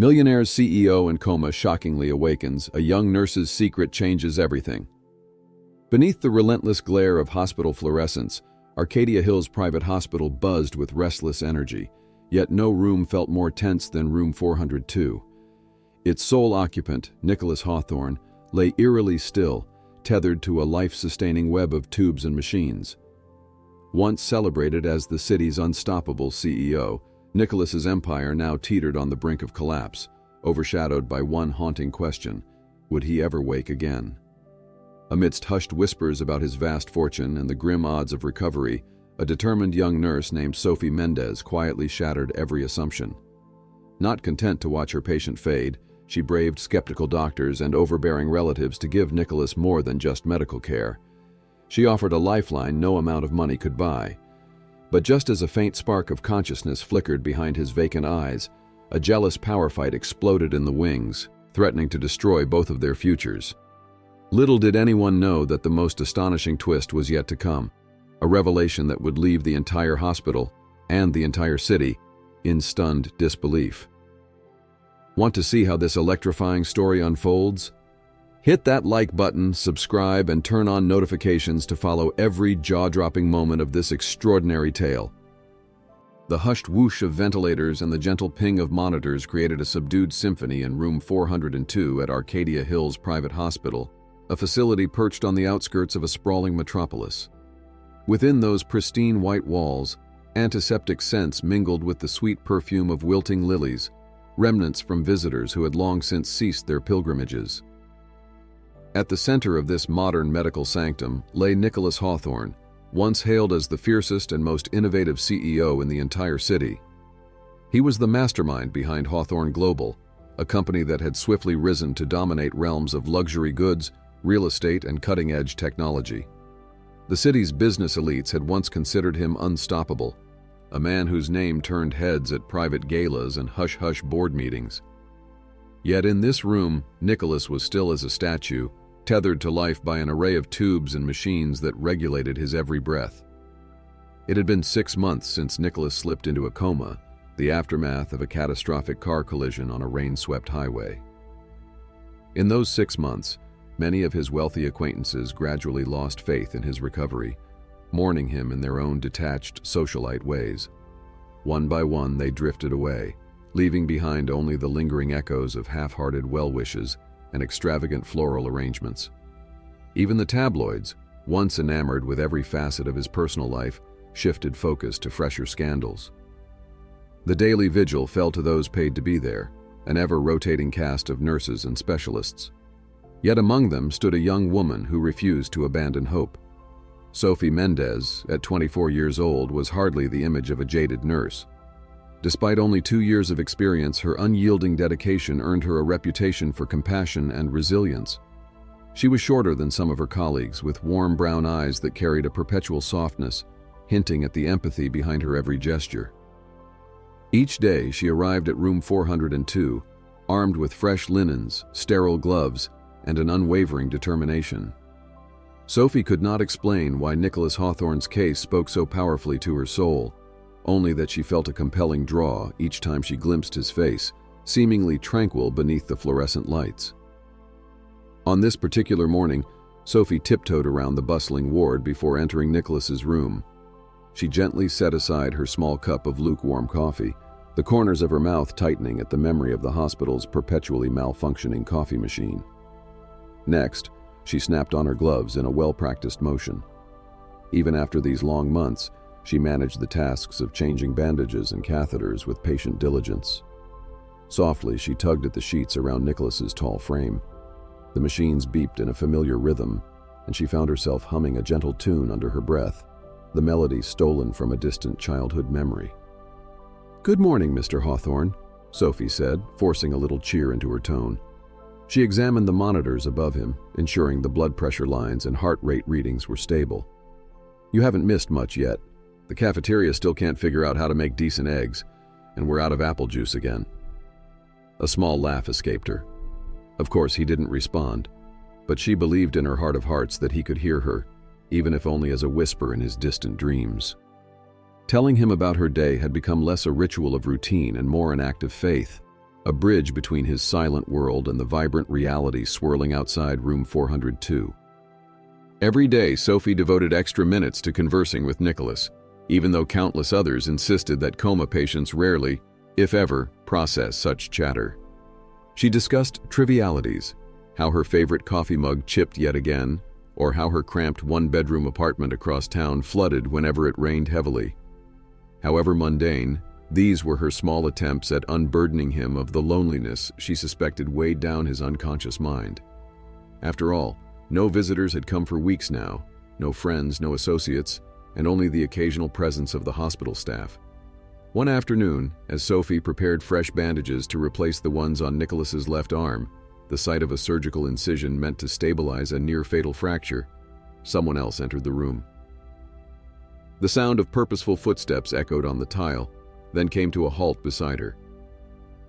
Millionaire's CEO in coma shockingly awakens. A young nurse's secret changes everything. Beneath the relentless glare of hospital fluorescence, Arcadia Hills Private Hospital buzzed with restless energy, yet no room felt more tense than room 402. Its sole occupant, Nicholas Hawthorne, lay eerily still, tethered to a life-sustaining web of tubes and machines. Once celebrated as the city's unstoppable CEO, Nicholas's empire now teetered on the brink of collapse, overshadowed by one haunting question: would he ever wake again? Amidst hushed whispers about his vast fortune and the grim odds of recovery, a determined young nurse named Sophie Mendez quietly shattered every assumption. Not content to watch her patient fade, she braved skeptical doctors and overbearing relatives to give Nicholas more than just medical care. She offered a lifeline no amount of money could buy. But just as a faint spark of consciousness flickered behind his vacant eyes, a jealous power fight exploded in the wings, threatening to destroy both of their futures. Little did anyone know that the most astonishing twist was yet to come, a revelation that would leave the entire hospital, and the entire city, in stunned disbelief. Want to see how this electrifying story unfolds? Hit that like button, subscribe, and turn on notifications to follow every jaw-dropping moment of this extraordinary tale. The hushed whoosh of ventilators and the gentle ping of monitors created a subdued symphony in room 402 at Arcadia Hills Private Hospital, a facility perched on the outskirts of a sprawling metropolis. Within those pristine white walls, antiseptic scents mingled with the sweet perfume of wilting lilies, remnants from visitors who had long since ceased their pilgrimages. At the center of this modern medical sanctum lay Nicholas Hawthorne, once hailed as the fiercest and most innovative CEO in the entire city. He was the mastermind behind Hawthorne Global, a company that had swiftly risen to dominate realms of luxury goods, real estate, and cutting-edge technology. The city's business elites had once considered him unstoppable, a man whose name turned heads at private galas and hush-hush board meetings. Yet in this room, Nicholas was still as a statue, tethered to life by an array of tubes and machines that regulated his every breath. It had been 6 months since Nicholas slipped into a coma, the aftermath of a catastrophic car collision on a rain-swept highway. In those 6 months, many of his wealthy acquaintances gradually lost faith in his recovery, mourning him in their own detached, socialite ways. One by one, they drifted away, leaving behind only the lingering echoes of half-hearted well-wishes and extravagant floral arrangements. Even the tabloids, once enamored with every facet of his personal life, shifted focus to fresher scandals. The daily vigil fell to those paid to be there, an ever-rotating cast of nurses and specialists. Yet among them stood a young woman who refused to abandon hope. Sophie Mendez, at 24 years old, was hardly the image of a jaded nurse. Despite only 2 years of experience, her unyielding dedication earned her a reputation for compassion and resilience. She was shorter than some of her colleagues, with warm brown eyes that carried a perpetual softness, hinting at the empathy behind her every gesture. Each day, she arrived at room 402, armed with fresh linens, sterile gloves, and an unwavering determination. Sophie could not explain why Nicholas Hawthorne's case spoke so powerfully to her soul, only that she felt a compelling draw each time she glimpsed his face, seemingly tranquil beneath the fluorescent lights. On this particular morning, Sophie tiptoed around the bustling ward before entering Nicholas's room. She gently set aside her small cup of lukewarm coffee, the corners of her mouth tightening at the memory of the hospital's perpetually malfunctioning coffee machine. Next, she snapped on her gloves in a well-practiced motion. Even after these long months, she managed the tasks of changing bandages and catheters with patient diligence. Softly, she tugged at the sheets around Nicholas's tall frame. The machines beeped in a familiar rhythm, and she found herself humming a gentle tune under her breath, the melody stolen from a distant childhood memory. "Good morning, Mr. Hawthorne," Sophie said, forcing a little cheer into her tone. She examined the monitors above him, ensuring the blood pressure lines and heart rate readings were stable. "You haven't missed much yet. The cafeteria still can't figure out how to make decent eggs, and we're out of apple juice again." A small laugh escaped her. Of course, he didn't respond, but she believed in her heart of hearts that he could hear her, even if only as a whisper in his distant dreams. Telling him about her day had become less a ritual of routine and more an act of faith. a bridge between his silent world and the vibrant reality swirling outside room 402. Every day, Sophie devoted extra minutes to conversing with Nicholas, even though countless others insisted that coma patients rarely, if ever, process such chatter. She discussed trivialities, how her favorite coffee mug chipped yet again, or how her cramped one-bedroom apartment across town flooded whenever it rained heavily. However mundane, these were her small attempts at unburdening him of the loneliness she suspected weighed down his unconscious mind. After all, no visitors had come for weeks now, no friends, no associates, and only the occasional presence of the hospital staff. One afternoon, as Sophie prepared fresh bandages to replace the ones on Nicholas's left arm, the site of a surgical incision meant to stabilize a near-fatal fracture, someone else entered the room. The sound of purposeful footsteps echoed on the tile, then came to a halt beside her.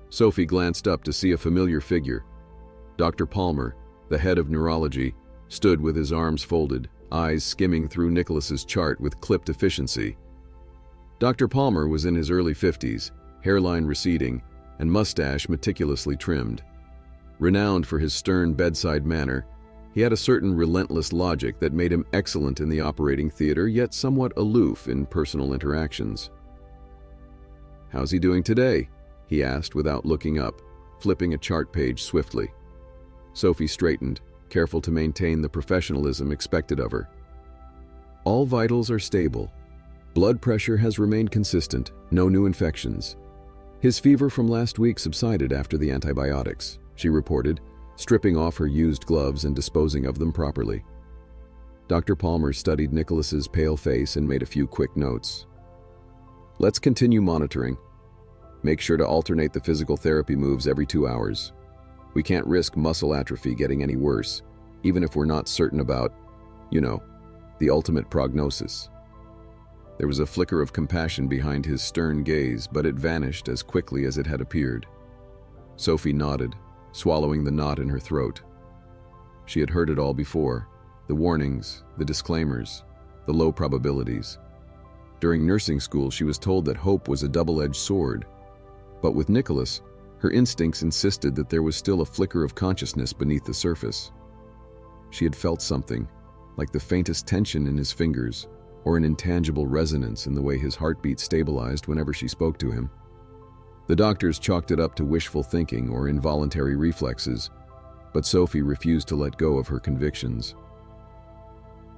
Sophie glanced up to see a familiar figure. Dr. Palmer, the head of neurology, stood with his arms folded, eyes skimming through Nicholas's chart with clipped efficiency. Dr. Palmer was in his early 50s, hairline receding, and mustache meticulously trimmed. Renowned for his stern bedside manner, he had a certain relentless logic that made him excellent in the operating theater, yet somewhat aloof in personal interactions. "How's he doing today?" he asked without looking up, flipping a chart page swiftly. Sophie straightened, careful to maintain the professionalism expected of her. "All vitals are stable. Blood pressure has remained consistent, no new infections. His fever from last week subsided after the antibiotics," she reported, stripping off her used gloves and disposing of them properly. Dr. Palmer studied Nicholas's pale face and made a few quick notes. "Let's continue monitoring. Make sure to alternate the physical therapy moves every 2 hours. We can't risk muscle atrophy getting any worse, even if we're not certain about, the ultimate prognosis." There was a flicker of compassion behind his stern gaze, but it vanished as quickly as it had appeared. Sophie nodded, swallowing the knot in her throat. She had heard it all before: the warnings, the disclaimers, the low probabilities. During nursing school, she was told that hope was a double-edged sword. But with Nicholas, her instincts insisted that there was still a flicker of consciousness beneath the surface. She had felt something, like the faintest tension in his fingers, or an intangible resonance in the way his heartbeat stabilized whenever she spoke to him. The doctors chalked it up to wishful thinking or involuntary reflexes, but Sophie refused to let go of her convictions.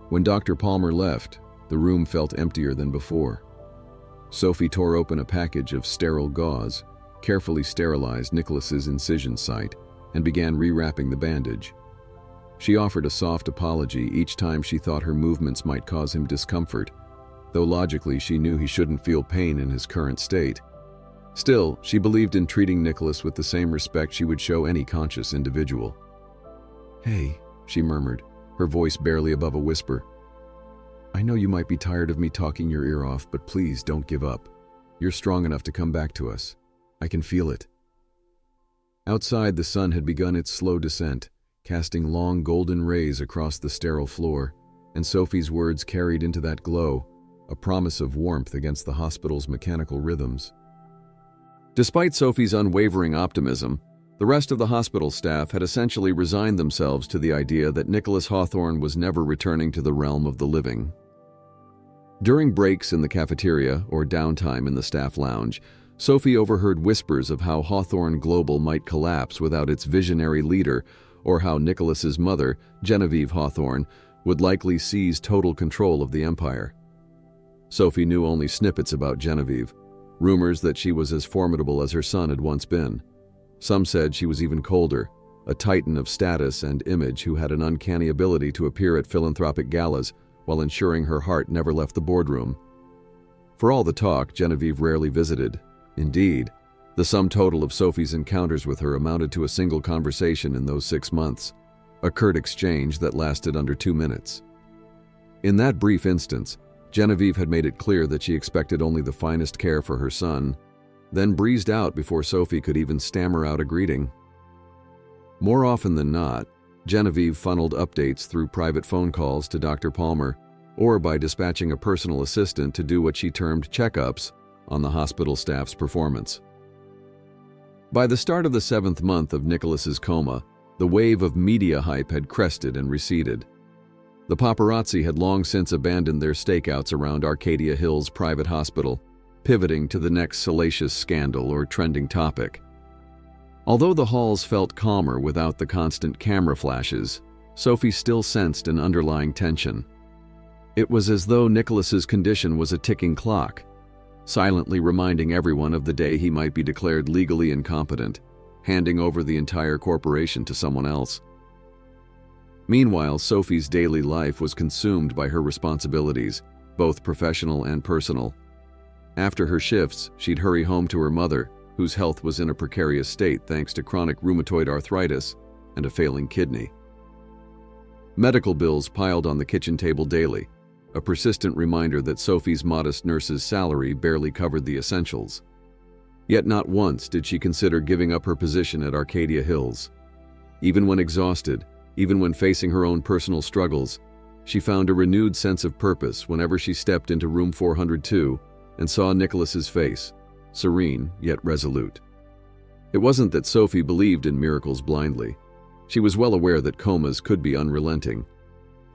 When Dr. Palmer left, the room felt emptier than before. Sophie tore open a package of sterile gauze, carefully sterilized Nicholas's incision site, and began rewrapping the bandage. She offered a soft apology each time she thought her movements might cause him discomfort, though logically she knew he shouldn't feel pain in his current state. Still, she believed in treating Nicholas with the same respect she would show any conscious individual. "Hey," she murmured, her voice barely above a whisper. "I know you might be tired of me talking your ear off, but please don't give up. You're strong enough to come back to us. I can feel it." Outside, the sun had begun its slow descent, casting long golden rays across the sterile floor, and Sophie's words carried into that glow a promise of warmth against the hospital's mechanical rhythms. Despite Sophie's unwavering optimism, the rest of the hospital staff had essentially resigned themselves to the idea that Nicholas Hawthorne was never returning to the realm of the living. During breaks in the cafeteria or downtime in the staff lounge, Sophie overheard whispers of how Hawthorne Global might collapse without its visionary leader, or how Nicholas's mother, Genevieve Hawthorne, would likely seize total control of the empire. Sophie knew only snippets about Genevieve, rumors that she was as formidable as her son had once been. Some said she was even colder, a titan of status and image who had an uncanny ability to appear at philanthropic galas while ensuring her heart never left the boardroom. For all the talk, Genevieve rarely visited. Indeed, the sum total of Sophie's encounters with her amounted to a single conversation in those 6 months, a curt exchange that lasted under 2 minutes. In that brief instance, Genevieve had made it clear that she expected only the finest care for her son, then breezed out before Sophie could even stammer out a greeting. More often than not, Genevieve funneled updates through private phone calls to Dr. Palmer, or by dispatching a personal assistant to do what she termed checkups on the hospital staff's performance. By the start of the 7th month of Nicholas's coma, the wave of media hype had crested and receded. The paparazzi had long since abandoned their stakeouts around Arcadia Hills Private Hospital, pivoting to the next salacious scandal or trending topic. Although the halls felt calmer without the constant camera flashes, Sophie still sensed an underlying tension. It was as though Nicholas's condition was a ticking clock, silently reminding everyone of the day he might be declared legally incompetent, handing over the entire corporation to someone else. Meanwhile, Sophie's daily life was consumed by her responsibilities, both professional and personal. After her shifts, she'd hurry home to her mother, whose health was in a precarious state thanks to chronic rheumatoid arthritis and a failing kidney. Medical bills piled on the kitchen table daily, a persistent reminder that Sophie's modest nurse's salary barely covered the essentials. Yet not once did she consider giving up her position at Arcadia Hills. Even when exhausted, even when facing her own personal struggles, she found a renewed sense of purpose whenever she stepped into room 402 and saw Nicholas's face, serene yet resolute. It wasn't that Sophie believed in miracles blindly. She was well aware that comas could be unrelenting.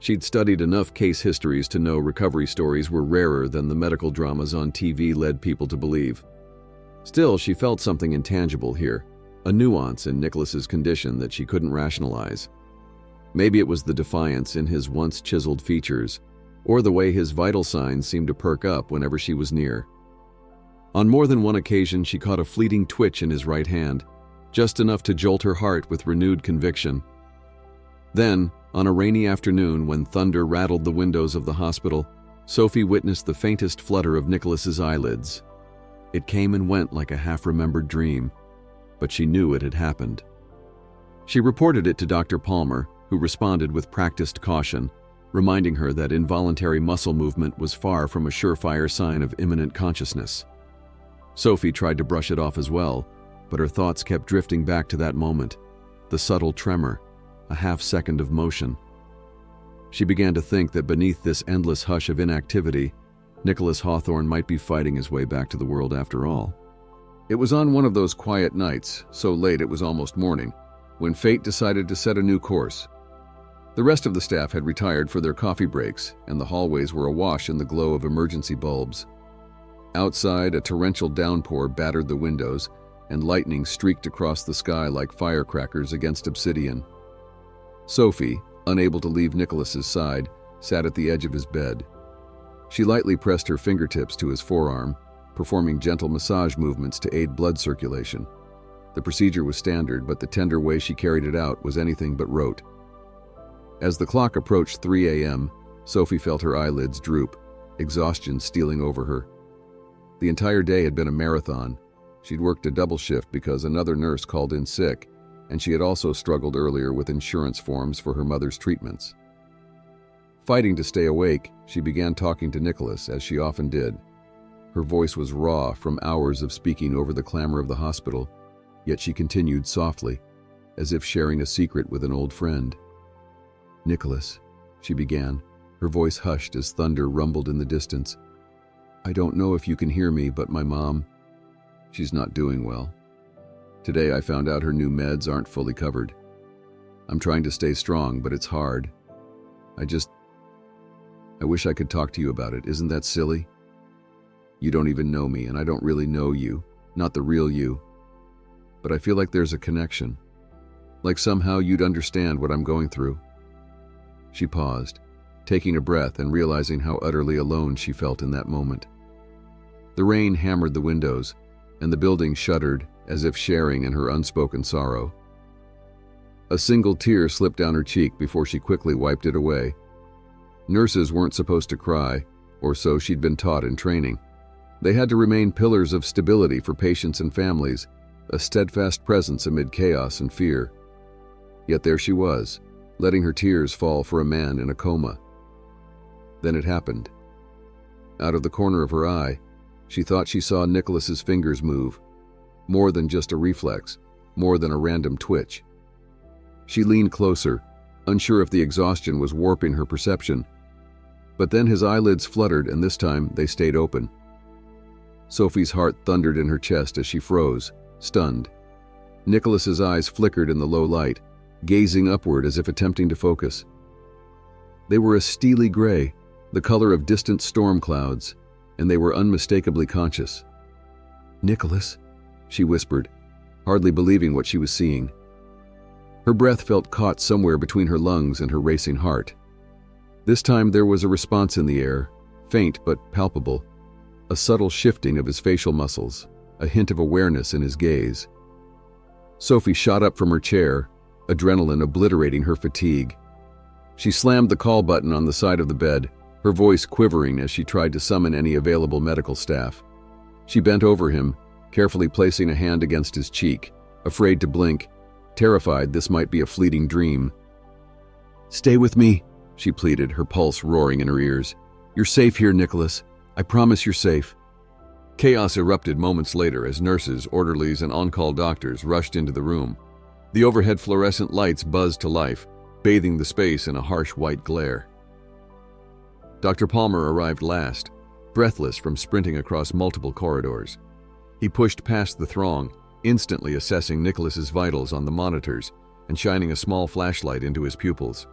She'd studied enough case histories to know recovery stories were rarer than the medical dramas on TV led people to believe. Still, she felt something intangible here, a nuance in Nicholas's condition that she couldn't rationalize. Maybe it was the defiance in his once chiseled features, or the way his vital signs seemed to perk up whenever she was near. On more than one occasion, she caught a fleeting twitch in his right hand, just enough to jolt her heart with renewed conviction. Then, on a rainy afternoon when thunder rattled the windows of the hospital, Sophie witnessed the faintest flutter of Nicholas's eyelids. It came and went like a half-remembered dream, but she knew it had happened. She reported it to Dr. Palmer, who responded with practiced caution, reminding her that involuntary muscle movement was far from a surefire sign of imminent consciousness. Sophie tried to brush it off as well, but her thoughts kept drifting back to that moment, the subtle tremor, a half-second of motion. She began to think that beneath this endless hush of inactivity, Nicholas Hawthorne might be fighting his way back to the world after all. It was on one of those quiet nights, so late it was almost morning, when fate decided to set a new course. The rest of the staff had retired for their coffee breaks, and the hallways were awash in the glow of emergency bulbs. Outside, a torrential downpour battered the windows, and lightning streaked across the sky like firecrackers against obsidian. Sophie, unable to leave Nicholas's side, sat at the edge of his bed. She lightly pressed her fingertips to his forearm, performing gentle massage movements to aid blood circulation. The procedure was standard, but the tender way she carried it out was anything but rote. As the clock approached 3 a.m., Sophie felt her eyelids droop, exhaustion stealing over her. The entire day had been a marathon. She'd worked a double shift because another nurse called in sick, and she had also struggled earlier with insurance forms for her mother's treatments. Fighting to stay awake, she began talking to Nicholas, as she often did. Her voice was raw from hours of speaking over the clamor of the hospital, yet she continued softly, as if sharing a secret with an old friend. "Nicholas," she began, her voice hushed as thunder rumbled in the distance. "I don't know if you can hear me, but my mom, she's not doing well. Today I found out her new meds aren't fully covered. I'm trying to stay strong, but it's hard. I wish I could talk to you about it. Isn't that silly? You don't even know me, and I don't really know you, not the real you. But I feel like there's a connection, like somehow you'd understand what I'm going through." She paused, taking a breath and realizing how utterly alone she felt in that moment. The rain hammered the windows, and the building shuddered as if sharing in her unspoken sorrow. A single tear slipped down her cheek before she quickly wiped it away. Nurses weren't supposed to cry, or so she'd been taught in training. They had to remain pillars of stability for patients and families, a steadfast presence amid chaos and fear. Yet there she was, letting her tears fall for a man in a coma. Then it happened. Out of the corner of her eye, she thought she saw Nicholas's fingers move, more than just a reflex, more than a random twitch. She leaned closer, unsure if the exhaustion was warping her perception. But then his eyelids fluttered, and this time they stayed open. Sophie's heart thundered in her chest as she froze, stunned. Nicholas's eyes flickered in the low light, gazing upward as if attempting to focus. They were a steely gray, the color of distant storm clouds, and they were unmistakably conscious. "Nicholas," she whispered, hardly believing what she was seeing. Her breath felt caught somewhere between her lungs and her racing heart. This time there was a response in the air, faint but palpable, a subtle shifting of his facial muscles, a hint of awareness in his gaze. Sophie shot up from her chair, adrenaline obliterating her fatigue. She slammed the call button on the side of the bed, her voice quivering as she tried to summon any available medical staff. She bent over him, carefully placing a hand against his cheek, afraid to blink, terrified this might be a fleeting dream. "Stay with me," she pleaded, her pulse roaring in her ears. "You're safe here, Nicholas. I promise you're safe." Chaos erupted moments later as nurses, orderlies, and on-call doctors rushed into the room. The overhead fluorescent lights buzzed to life, bathing the space in a harsh white glare. Dr. Palmer arrived last, breathless from sprinting across multiple corridors. He pushed past the throng, instantly assessing Nicholas's vitals on the monitors and shining a small flashlight into his pupils.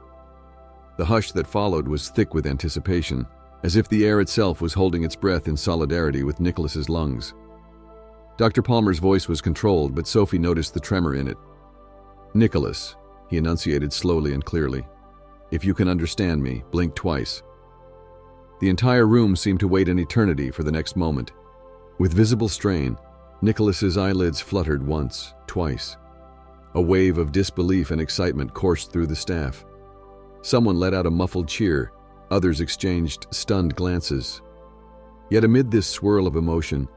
The hush that followed was thick with anticipation, as if the air itself was holding its breath in solidarity with Nicholas's lungs. Dr. Palmer's voice was controlled, but Sophie noticed the tremor in it. "Nicholas," he enunciated slowly and clearly, "if you can understand me, blink twice." The entire room seemed to wait an eternity for the next moment. With visible strain, Nicholas's eyelids fluttered once, twice. A wave of disbelief and excitement coursed through the staff. Someone let out a muffled cheer, others exchanged stunned glances. Yet amid this swirl of emotion,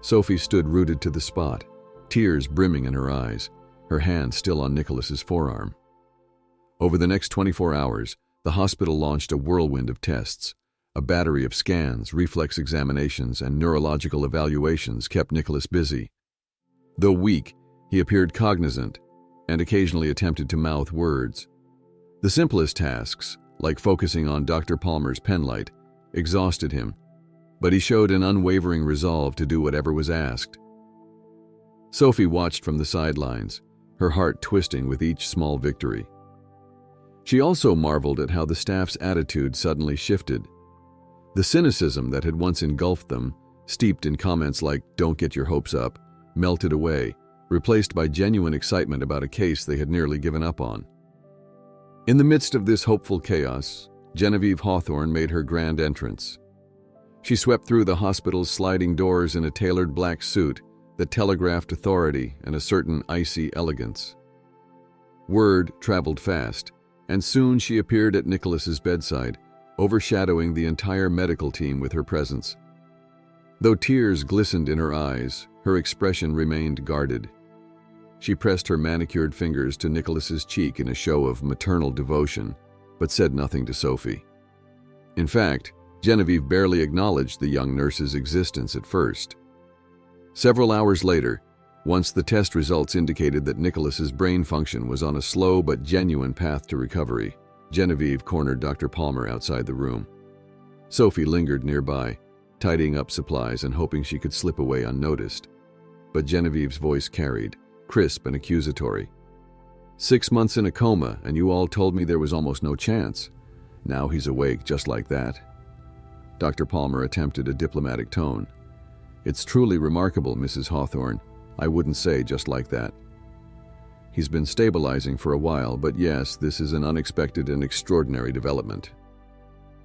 Sophie stood rooted to the spot, tears brimming in her eyes, her hand still on Nicholas's forearm. Over the next 24 hours, the hospital launched a whirlwind of tests. A battery of scans, reflex examinations, and neurological evaluations kept Nicholas busy. Though weak, he appeared cognizant and occasionally attempted to mouth words. The simplest tasks, like focusing on Dr. Palmer's penlight, exhausted him, but he showed an unwavering resolve to do whatever was asked. Sophie watched from the sidelines, her heart twisting with each small victory. She also marveled at how the staff's attitude suddenly shifted. The cynicism that had once engulfed them, steeped in comments like "don't get your hopes up," melted away, replaced by genuine excitement about a case they had nearly given up on. In the midst of this hopeful chaos, Genevieve Hawthorne made her grand entrance. She swept through the hospital's sliding doors in a tailored black suit that telegraphed authority and a certain icy elegance. Word traveled fast, and soon she appeared at Nicholas's bedside, overshadowing the entire medical team with her presence. Though tears glistened in her eyes, her expression remained guarded. She pressed her manicured fingers to Nicholas's cheek in a show of maternal devotion, but said nothing to Sophie. In fact, Genevieve barely acknowledged the young nurse's existence at first. Several hours later, once the test results indicated that Nicholas's brain function was on a slow but genuine path to recovery, Genevieve cornered Dr. Palmer outside the room. Sophie lingered nearby, tidying up supplies and hoping she could slip away unnoticed. But Genevieve's voice carried, crisp and accusatory. 6 months in a coma, and you all told me there was almost no chance. Now he's awake just like that. Dr. Palmer attempted a diplomatic tone. It's truly remarkable, Mrs. Hawthorne. I wouldn't say just like that. He's been stabilizing for a while, but yes, this is an unexpected and extraordinary development.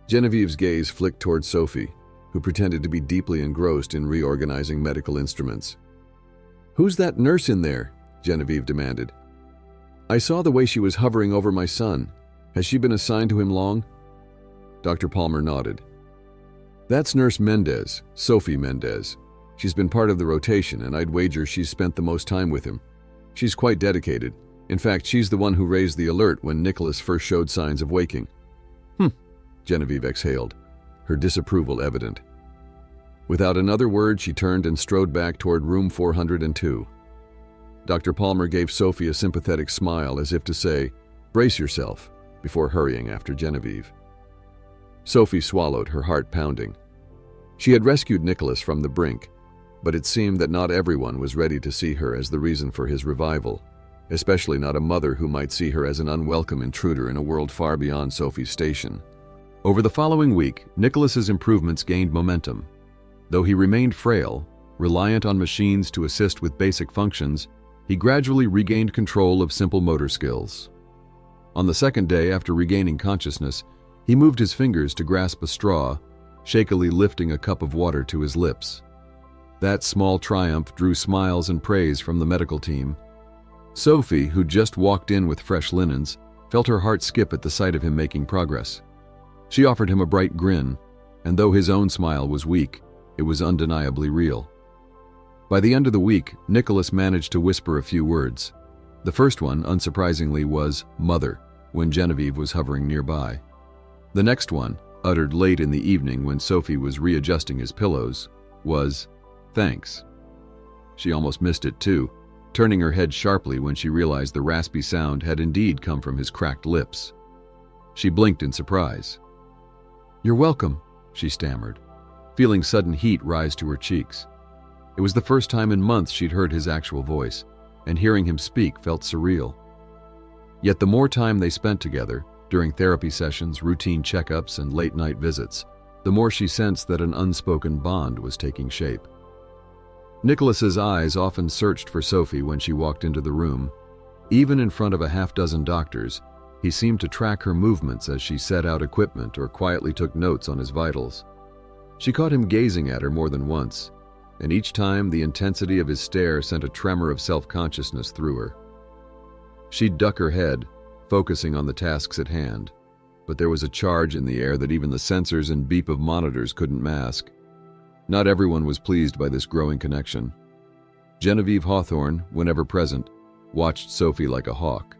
Genevieve's gaze flicked toward Sophie, who pretended to be deeply engrossed in reorganizing medical instruments. "Who's that nurse in there?" Genevieve demanded. "I saw the way she was hovering over my son. Has she been assigned to him long?" Dr. Palmer nodded. "That's Nurse Mendez, Sophie Mendez. She's been part of the rotation, and I'd wager she's spent the most time with him. She's quite dedicated. In fact, she's the one who raised the alert when Nicholas first showed signs of waking." Genevieve exhaled, her disapproval evident. Without another word, she turned and strode back toward room 402. Dr. Palmer gave Sophie a sympathetic smile as if to say, "Brace yourself," before hurrying after Genevieve. Sophie swallowed, her heart pounding. She had rescued Nicholas from the brink, But it seemed that not everyone was ready to see her as the reason for his revival, especially not a mother who might see her as an unwelcome intruder in a world far beyond Sophie's station. Over the following week, Nicholas's improvements gained momentum. Though he remained frail, reliant on machines to assist with basic functions, he gradually regained control of simple motor skills. On the second day after regaining consciousness, he moved his fingers to grasp a straw, shakily lifting a cup of water to his lips. That small triumph drew smiles and praise from the medical team. Sophie, who just walked in with fresh linens, felt her heart skip at the sight of him making progress. She offered him a bright grin, and though his own smile was weak, it was undeniably real. By the end of the week, Nicholas managed to whisper a few words. The first one, unsurprisingly, was "Mother," when Genevieve was hovering nearby. The next one, uttered late in the evening when Sophie was readjusting his pillows, was "Thanks." She almost missed it too, turning her head sharply when she realized the raspy sound had indeed come from his cracked lips. She blinked in surprise. "You're welcome," she stammered, feeling sudden heat rise to her cheeks. It was the first time in months she'd heard his actual voice, and hearing him speak felt surreal. Yet the more time they spent together, during therapy sessions, routine checkups, and late-night visits, the more she sensed that an unspoken bond was taking shape. Nicholas's eyes often searched for Sophie when she walked into the room. Even in front of a half-dozen doctors, he seemed to track her movements as she set out equipment or quietly took notes on his vitals. She caught him gazing at her more than once, and each time the intensity of his stare sent a tremor of self-consciousness through her. She'd duck her head, focusing on the tasks at hand, but there was a charge in the air that even the sensors and beep of monitors couldn't mask. Not everyone was pleased by this growing connection. Genevieve Hawthorne, whenever present, watched Sophie like a hawk.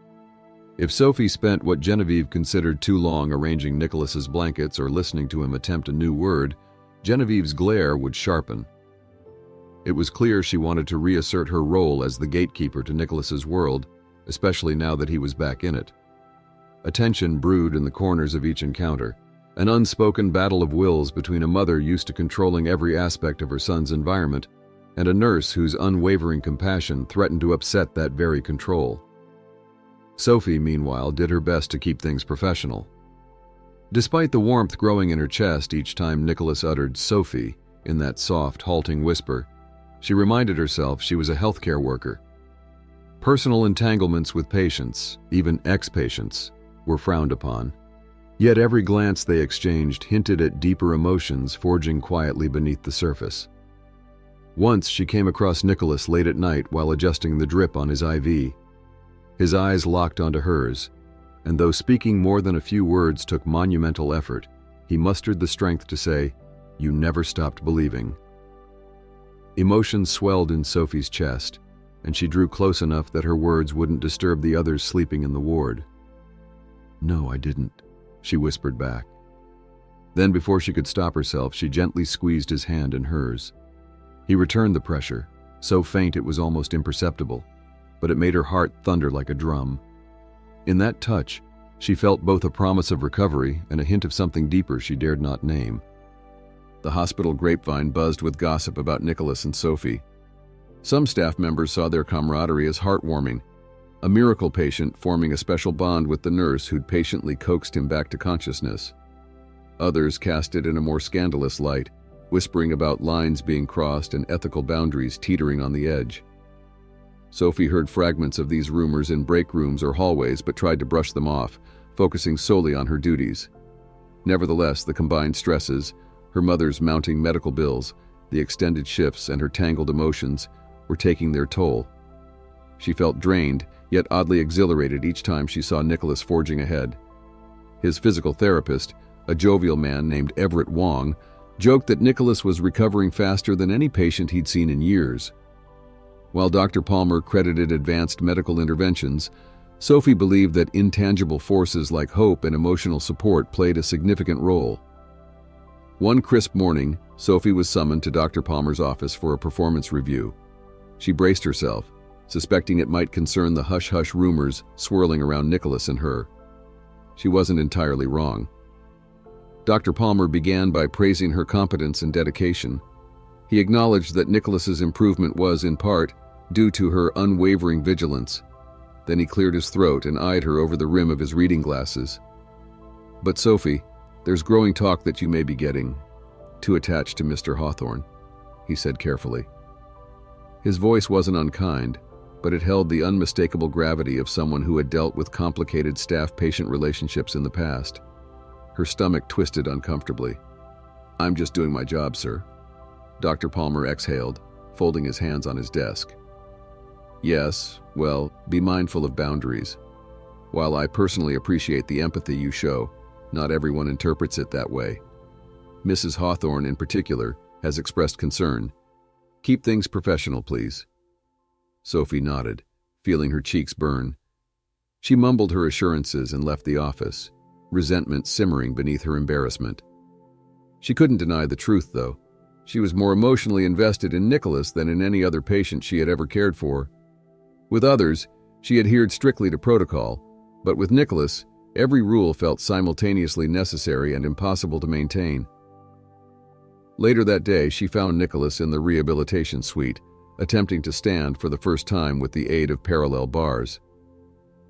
If Sophie spent what Genevieve considered too long arranging Nicholas's blankets or listening to him attempt a new word, Genevieve's glare would sharpen. It was clear she wanted to reassert her role as the gatekeeper to Nicholas's world, especially now that he was back in it. A tension brewed in the corners of each encounter, an unspoken battle of wills between a mother used to controlling every aspect of her son's environment and a nurse whose unwavering compassion threatened to upset that very control. Sophie, meanwhile, did her best to keep things professional. Despite the warmth growing in her chest each time Nicholas uttered "Sophie" in that soft, halting whisper, she reminded herself she was a healthcare worker. Personal entanglements with patients, even ex-patients, were frowned upon. Yet every glance they exchanged hinted at deeper emotions forging quietly beneath the surface. Once she came across Nicholas late at night while adjusting the drip on his IV. His eyes locked onto hers, and though speaking more than a few words took monumental effort, he mustered the strength to say, "You never stopped believing." Emotion swelled in Sophie's chest, and she drew close enough that her words wouldn't disturb the others sleeping in the ward. "No, I didn't," she whispered back. Then, before she could stop herself, she gently squeezed his hand in hers. He returned the pressure, so faint it was almost imperceptible, but it made her heart thunder like a drum. In that touch, she felt both a promise of recovery and a hint of something deeper she dared not name. The hospital grapevine buzzed with gossip about Nicholas and Sophie. Some staff members saw their camaraderie as heartwarming, a miracle patient forming a special bond with the nurse who'd patiently coaxed him back to consciousness. Others cast it in a more scandalous light, whispering about lines being crossed and ethical boundaries teetering on the edge. Sophie heard fragments of these rumors in break rooms or hallways but tried to brush them off, focusing solely on her duties. Nevertheless, the combined stresses, her mother's mounting medical bills, the extended shifts, and her tangled emotions were taking their toll. She felt drained, yet oddly exhilarated each time she saw Nicholas forging ahead. His physical therapist, a jovial man named Everett Wong, joked that Nicholas was recovering faster than any patient he'd seen in years. While Dr. Palmer credited advanced medical interventions, Sophie believed that intangible forces like hope and emotional support played a significant role. One crisp morning, Sophie was summoned to Dr. Palmer's office for a performance review. She braced herself, suspecting it might concern the hush-hush rumors swirling around Nicholas and her. She wasn't entirely wrong. Dr. Palmer began by praising her competence and dedication. He acknowledged that Nicholas's improvement was, in part, due to her unwavering vigilance. Then he cleared his throat and eyed her over the rim of his reading glasses. "But Sophie, there's growing talk that you may be getting too attached to Mr. Hawthorne," he said carefully. His voice wasn't unkind, but it held the unmistakable gravity of someone who had dealt with complicated staff-patient relationships in the past. Her stomach twisted uncomfortably. "I'm just doing my job, sir." Dr. Palmer exhaled, folding his hands on his desk. "Yes, well, be mindful of boundaries. While I personally appreciate the empathy you show, not everyone interprets it that way. Mrs. Hawthorne, in particular, has expressed concern. Keep things professional, please." Sophie nodded, feeling her cheeks burn. She mumbled her assurances and left the office, resentment simmering beneath her embarrassment. She couldn't deny the truth, though. She was more emotionally invested in Nicholas than in any other patient she had ever cared for. With others, she adhered strictly to protocol, but with Nicholas, every rule felt simultaneously necessary and impossible to maintain. Later that day, she found Nicholas in the rehabilitation suite, attempting to stand for the first time with the aid of parallel bars.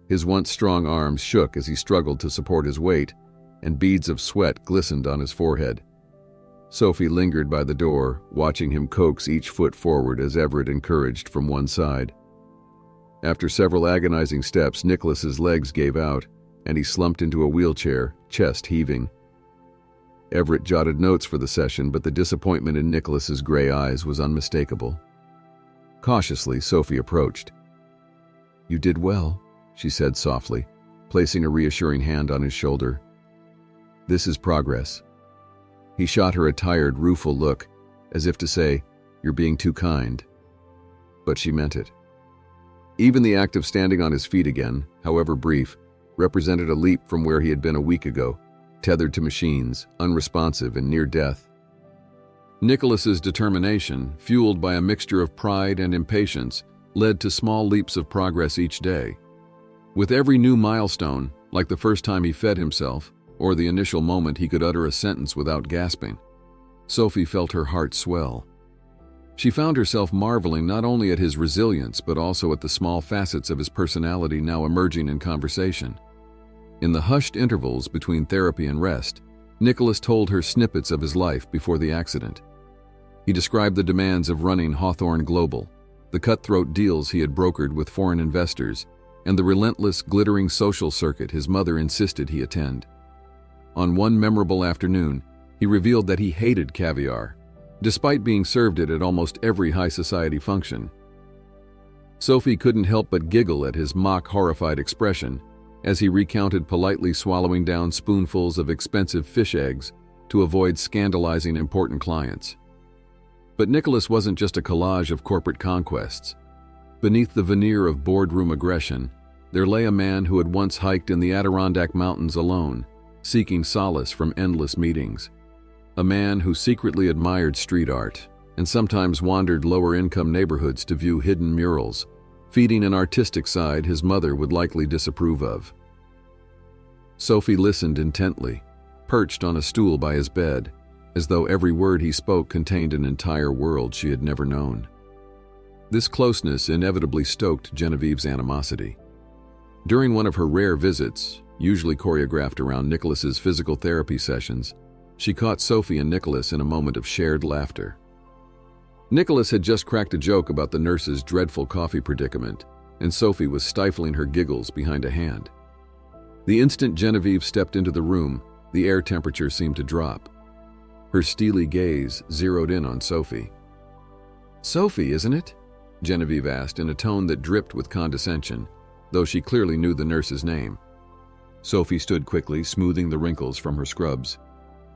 His once strong arms shook as he struggled to support his weight, and beads of sweat glistened on his forehead. Sophie lingered by the door, watching him coax each foot forward as Everett encouraged from one side. After several agonizing steps, Nicholas's legs gave out, and he slumped into a wheelchair, chest heaving. Everett jotted notes for the session, but the disappointment in Nicholas's gray eyes was unmistakable. Cautiously, Sophie approached. "You did well," she said softly, placing a reassuring hand on his shoulder. "This is progress." He shot her a tired, rueful look, as if to say, "You're being too kind." But she meant it. Even the act of standing on his feet again, however brief, represented a leap from where he had been a week ago, tethered to machines, unresponsive and near death. Nicholas's determination, fueled by a mixture of pride and impatience, led to small leaps of progress each day. With every new milestone, like the first time he fed himself, or the initial moment he could utter a sentence without gasping, Sophie felt her heart swell. She found herself marveling not only at his resilience but also at the small facets of his personality now emerging in conversation. In the hushed intervals between therapy and rest, Nicholas told her snippets of his life before the accident. He described the demands of running Hawthorne Global, the cutthroat deals he had brokered with foreign investors, and the relentless, glittering social circuit his mother insisted he attend. On one memorable afternoon, he revealed that he hated caviar, despite being served it at almost every high society function. Sophie couldn't help but giggle at his mock-horrified expression as he recounted politely swallowing down spoonfuls of expensive fish eggs to avoid scandalizing important clients. But Nicholas wasn't just a collage of corporate conquests. Beneath the veneer of boardroom aggression, there lay a man who had once hiked in the Adirondack Mountains alone, seeking solace from endless meetings. A man who secretly admired street art and sometimes wandered lower-income neighborhoods to view hidden murals, feeding an artistic side his mother would likely disapprove of. Sophie listened intently, perched on a stool by his bed, as though every word he spoke contained an entire world she had never known. This closeness inevitably stoked Genevieve's animosity. During one of her rare visits, usually choreographed around Nicholas's physical therapy sessions, she caught Sophie and Nicholas in a moment of shared laughter. Nicholas had just cracked a joke about the nurse's dreadful coffee predicament, and Sophie was stifling her giggles behind a hand. The instant Genevieve stepped into the room, the air temperature seemed to drop. Her steely gaze zeroed in on Sophie. "Sophie, isn't it?" Genevieve asked in a tone that dripped with condescension, though she clearly knew the nurse's name. Sophie stood quickly, smoothing the wrinkles from her scrubs.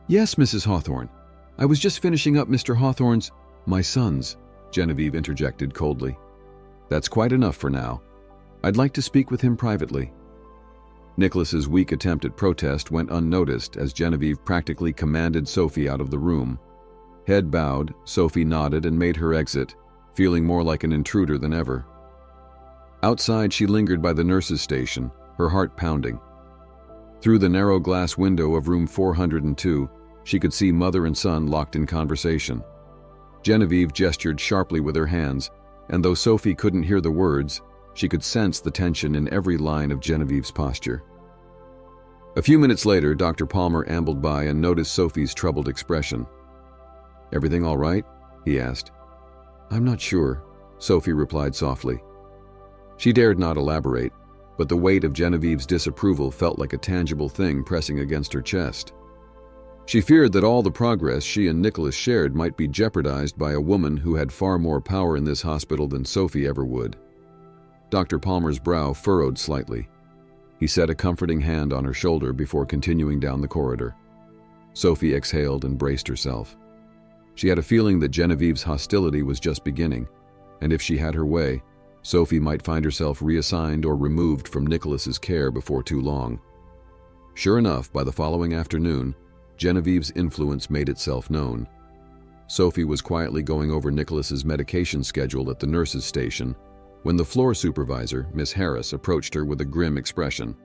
"Yes, Mrs. Hawthorne. I was just finishing up Mr. Hawthorne's—" "My son's," Genevieve interjected coldly. "That's quite enough for now. I'd like to speak with him privately." Nicholas's weak attempt at protest went unnoticed as Genevieve practically commanded Sophie out of the room. Head bowed, Sophie nodded and made her exit, feeling more like an intruder than ever. Outside, she lingered by the nurse's station, her heart pounding. Through the narrow glass window of room 402, she could see mother and son locked in conversation. Genevieve gestured sharply with her hands, and though Sophie couldn't hear the words, she could sense the tension in every line of Genevieve's posture. A few minutes later, Dr. Palmer ambled by and noticed Sophie's troubled expression. "Everything all right?" he asked. "I'm not sure," Sophie replied softly. She dared not elaborate, but the weight of Genevieve's disapproval felt like a tangible thing pressing against her chest. She feared that all the progress she and Nicholas shared might be jeopardized by a woman who had far more power in this hospital than Sophie ever would. Dr. Palmer's brow furrowed slightly. He set a comforting hand on her shoulder before continuing down the corridor. Sophie exhaled and braced herself. She had a feeling that Genevieve's hostility was just beginning, and if she had her way, Sophie might find herself reassigned or removed from Nicholas's care before too long. Sure enough, by the following afternoon, Genevieve's influence made itself known. Sophie was quietly going over Nicholas's medication schedule at the nurse's station when the floor supervisor, Miss Harris, approached her with a grim expression.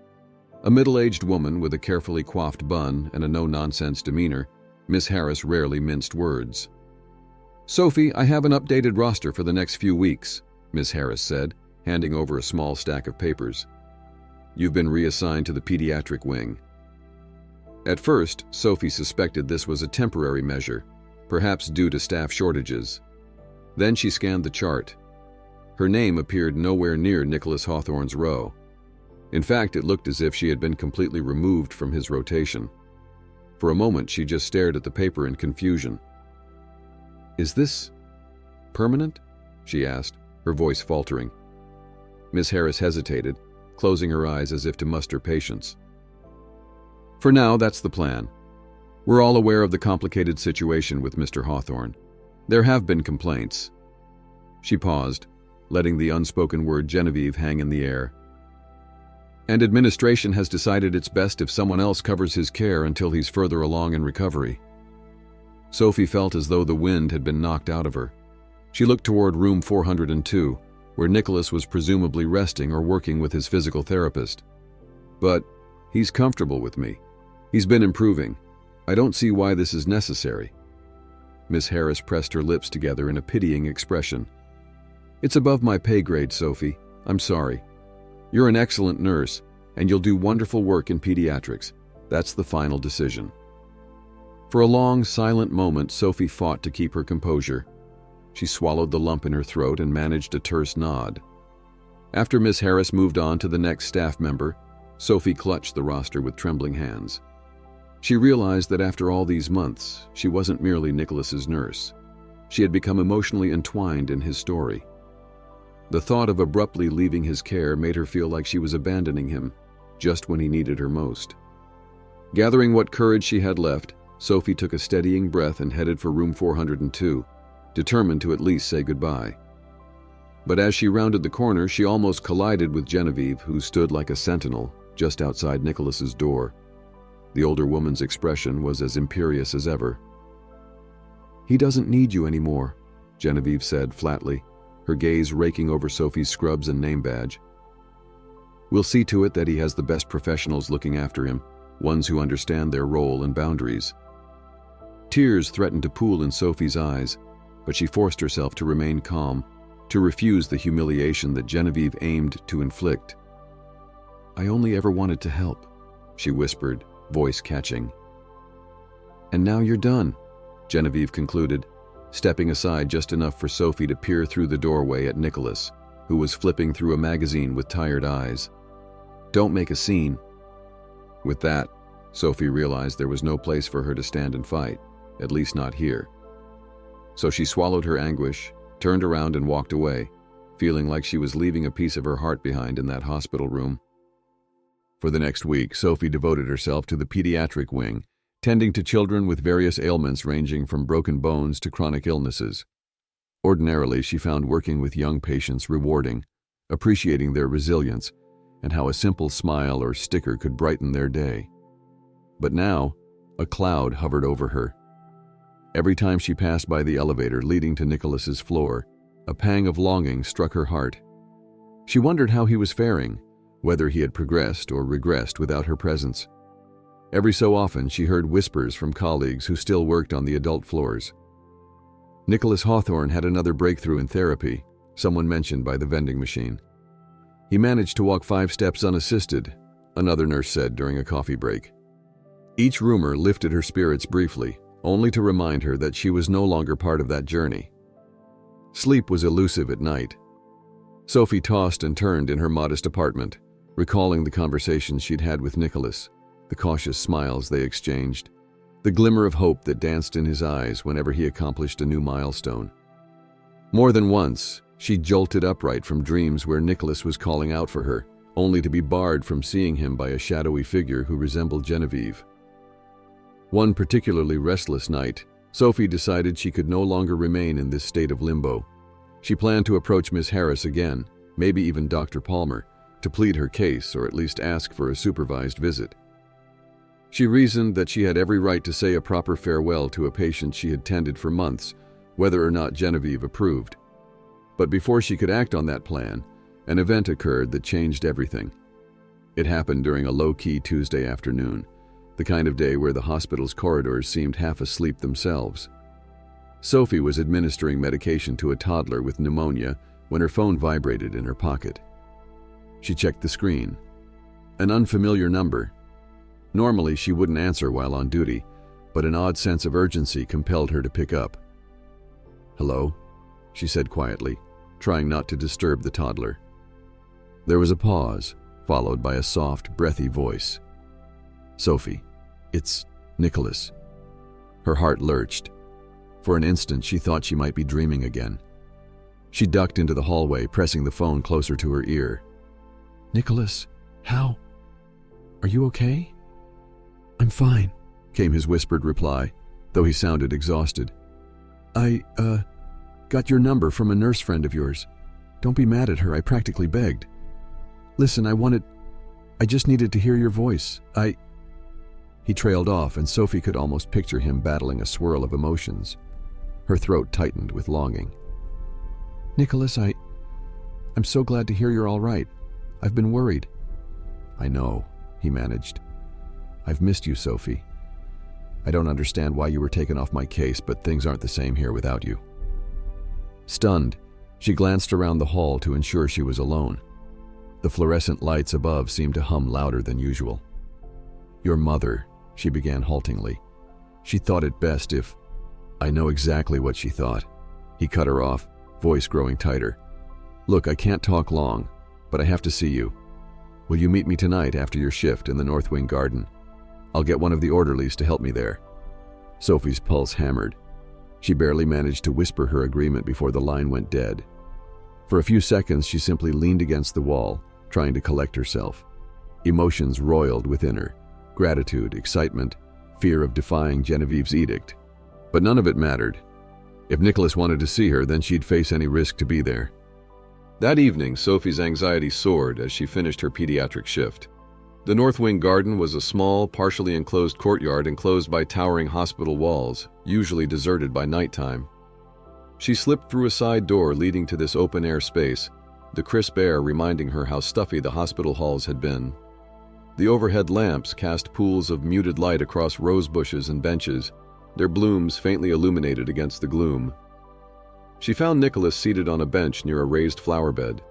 A middle-aged woman with a carefully coiffed bun and a no-nonsense demeanor, Miss Harris rarely minced words. "Sophie, I have an updated roster for the next few weeks," Miss Harris said, handing over a small stack of papers. "You've been reassigned to the pediatric wing." At first, Sophie suspected this was a temporary measure, perhaps due to staff shortages. Then she scanned the chart. Her name appeared nowhere near Nicholas Hawthorne's row. In fact, it looked as if she had been completely removed from his rotation. For a moment, she just stared at the paper in confusion. "Is this permanent?" she asked, her voice faltering. Miss Harris hesitated, closing her eyes as if to muster patience. "For now, that's the plan. We're all aware of the complicated situation with Mr. Hawthorne. There have been complaints." She paused, letting the unspoken word Genevieve hang in the air. "And administration has decided it's best if someone else covers his care until he's further along in recovery." Sophie felt as though the wind had been knocked out of her. She looked toward room 402, where Nicholas was presumably resting or working with his physical therapist. "But he's comfortable with me. He's been improving. I don't see why this is necessary." Miss Harris pressed her lips together in a pitying expression. "It's above my pay grade, Sophie. I'm sorry. You're an excellent nurse, and you'll do wonderful work in pediatrics. That's the final decision." For a long, silent moment, Sophie fought to keep her composure. She swallowed the lump in her throat and managed a terse nod. After Miss Harris moved on to the next staff member, Sophie clutched the roster with trembling hands. She realized that after all these months, she wasn't merely Nicholas's nurse. She had become emotionally entwined in his story. The thought of abruptly leaving his care made her feel like she was abandoning him, just when he needed her most. Gathering what courage she had left, Sophie took a steadying breath and headed for room 402, determined to at least say goodbye. But as she rounded the corner, she almost collided with Genevieve, who stood like a sentinel just outside Nicholas's door. The older woman's expression was as imperious as ever. "He doesn't need you anymore," Genevieve said flatly, her gaze raking over Sophie's scrubs and name badge. "We'll see to it that he has the best professionals looking after him, ones who understand their role and boundaries." Tears threatened to pool in Sophie's eyes, but she forced herself to remain calm, to refuse the humiliation that Genevieve aimed to inflict. "I only ever wanted to help," she whispered, voice catching. "And now you're done," Genevieve concluded, stepping aside just enough for Sophie to peer through the doorway at Nicholas, who was flipping through a magazine with tired eyes. "Don't make a scene." With that, Sophie realized there was no place for her to stand and fight, at least not here. So she swallowed her anguish, turned around and walked away, feeling like she was leaving a piece of her heart behind in that hospital room. For the next week, Sophie devoted herself to the pediatric wing, tending to children with various ailments ranging from broken bones to chronic illnesses. Ordinarily, she found working with young patients rewarding, appreciating their resilience and how a simple smile or sticker could brighten their day. But now, a cloud hovered over her. Every time she passed by the elevator leading to Nicholas's floor, a pang of longing struck her heart. She wondered how he was faring, whether he had progressed or regressed without her presence. Every so often, she heard whispers from colleagues who still worked on the adult floors. Nicholas Hawthorne had another breakthrough in therapy, someone mentioned by the vending machine. He managed to walk 5 steps unassisted, another nurse said during a coffee break. Each rumor lifted her spirits briefly, only to remind her that she was no longer part of that journey. Sleep was elusive at night. Sophie tossed and turned in her modest apartment, recalling the conversations she'd had with Nicholas, the cautious smiles they exchanged, the glimmer of hope that danced in his eyes whenever he accomplished a new milestone. More than once, she jolted upright from dreams where Nicholas was calling out for her, only to be barred from seeing him by a shadowy figure who resembled Genevieve. One particularly restless night, Sophie decided she could no longer remain in this state of limbo. She planned to approach Miss Harris again, maybe even Dr. Palmer, to plead her case or at least ask for a supervised visit. She reasoned that she had every right to say a proper farewell to a patient she had tended for months, whether or not Genevieve approved. But before she could act on that plan, an event occurred that changed everything. It happened during a low-key Tuesday afternoon, the kind of day where the hospital's corridors seemed half asleep themselves. Sophie was administering medication to a toddler with pneumonia when her phone vibrated in her pocket. She checked the screen. An unfamiliar number. Normally, she wouldn't answer while on duty, but an odd sense of urgency compelled her to pick up. "Hello?" she said quietly, trying not to disturb the toddler. There was a pause, followed by a soft, breathy voice. "Sophie, it's Nicholas." Her heart lurched. For an instant, she thought she might be dreaming again. She ducked into the hallway, pressing the phone closer to her ear. "Nicholas, how? Are you okay?" "I'm fine," came his whispered reply, though he sounded exhausted. I got your number from a nurse friend of yours. Don't be mad at her, I practically begged. Listen, I just needed to hear your voice. He trailed off, and Sophie could almost picture him battling a swirl of emotions. Her throat tightened with longing. "Nicholas, I'm so glad to hear you're all right. I've been worried." "I know," he managed. "I've missed you, Sophie. I don't understand why you were taken off my case, but things aren't the same here without you." Stunned, she glanced around the hall to ensure she was alone. The fluorescent lights above seemed to hum louder than usual. "Your mother," she began haltingly. "She thought it best if—" "I know exactly what she thought." He cut her off, voice growing tighter. "Look, I can't talk long, but I have to see you. Will you meet me tonight after your shift in the North Wing garden? I'll get one of the orderlies to help me there." Sophie's pulse hammered. She barely managed to whisper her agreement before the line went dead. For a few seconds, she simply leaned against the wall, trying to collect herself. Emotions roiled within her. Gratitude, excitement, fear of defying Genevieve's edict. But none of it mattered. If Nicholas wanted to see her, then she'd face any risk to be there. That evening, Sophie's anxiety soared as she finished her pediatric shift. The North Wing garden was a small, partially enclosed courtyard enclosed by towering hospital walls, usually deserted by nighttime. She slipped through a side door leading to this open-air space, the crisp air reminding her how stuffy the hospital halls had been. The overhead lamps cast pools of muted light across rose bushes and benches, their blooms faintly illuminated against the gloom. She found Nicholas seated on a bench near a raised flower bed.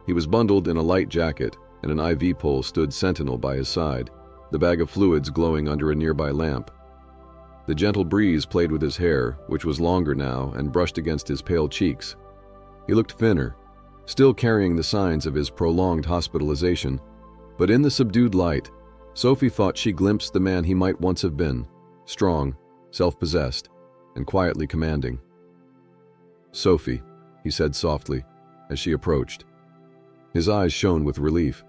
He was bundled in a light jacket, and an IV pole stood sentinel by his side, the bag of fluids glowing under a nearby lamp. The gentle breeze played with his hair, which was longer now and brushed against his pale cheeks. He looked thinner, still carrying the signs of his prolonged hospitalization, but in the subdued light, Sophie thought she glimpsed the man he might once have been, strong, self-possessed, and quietly commanding. "Sophie," he said softly, as she approached. His eyes shone with relief.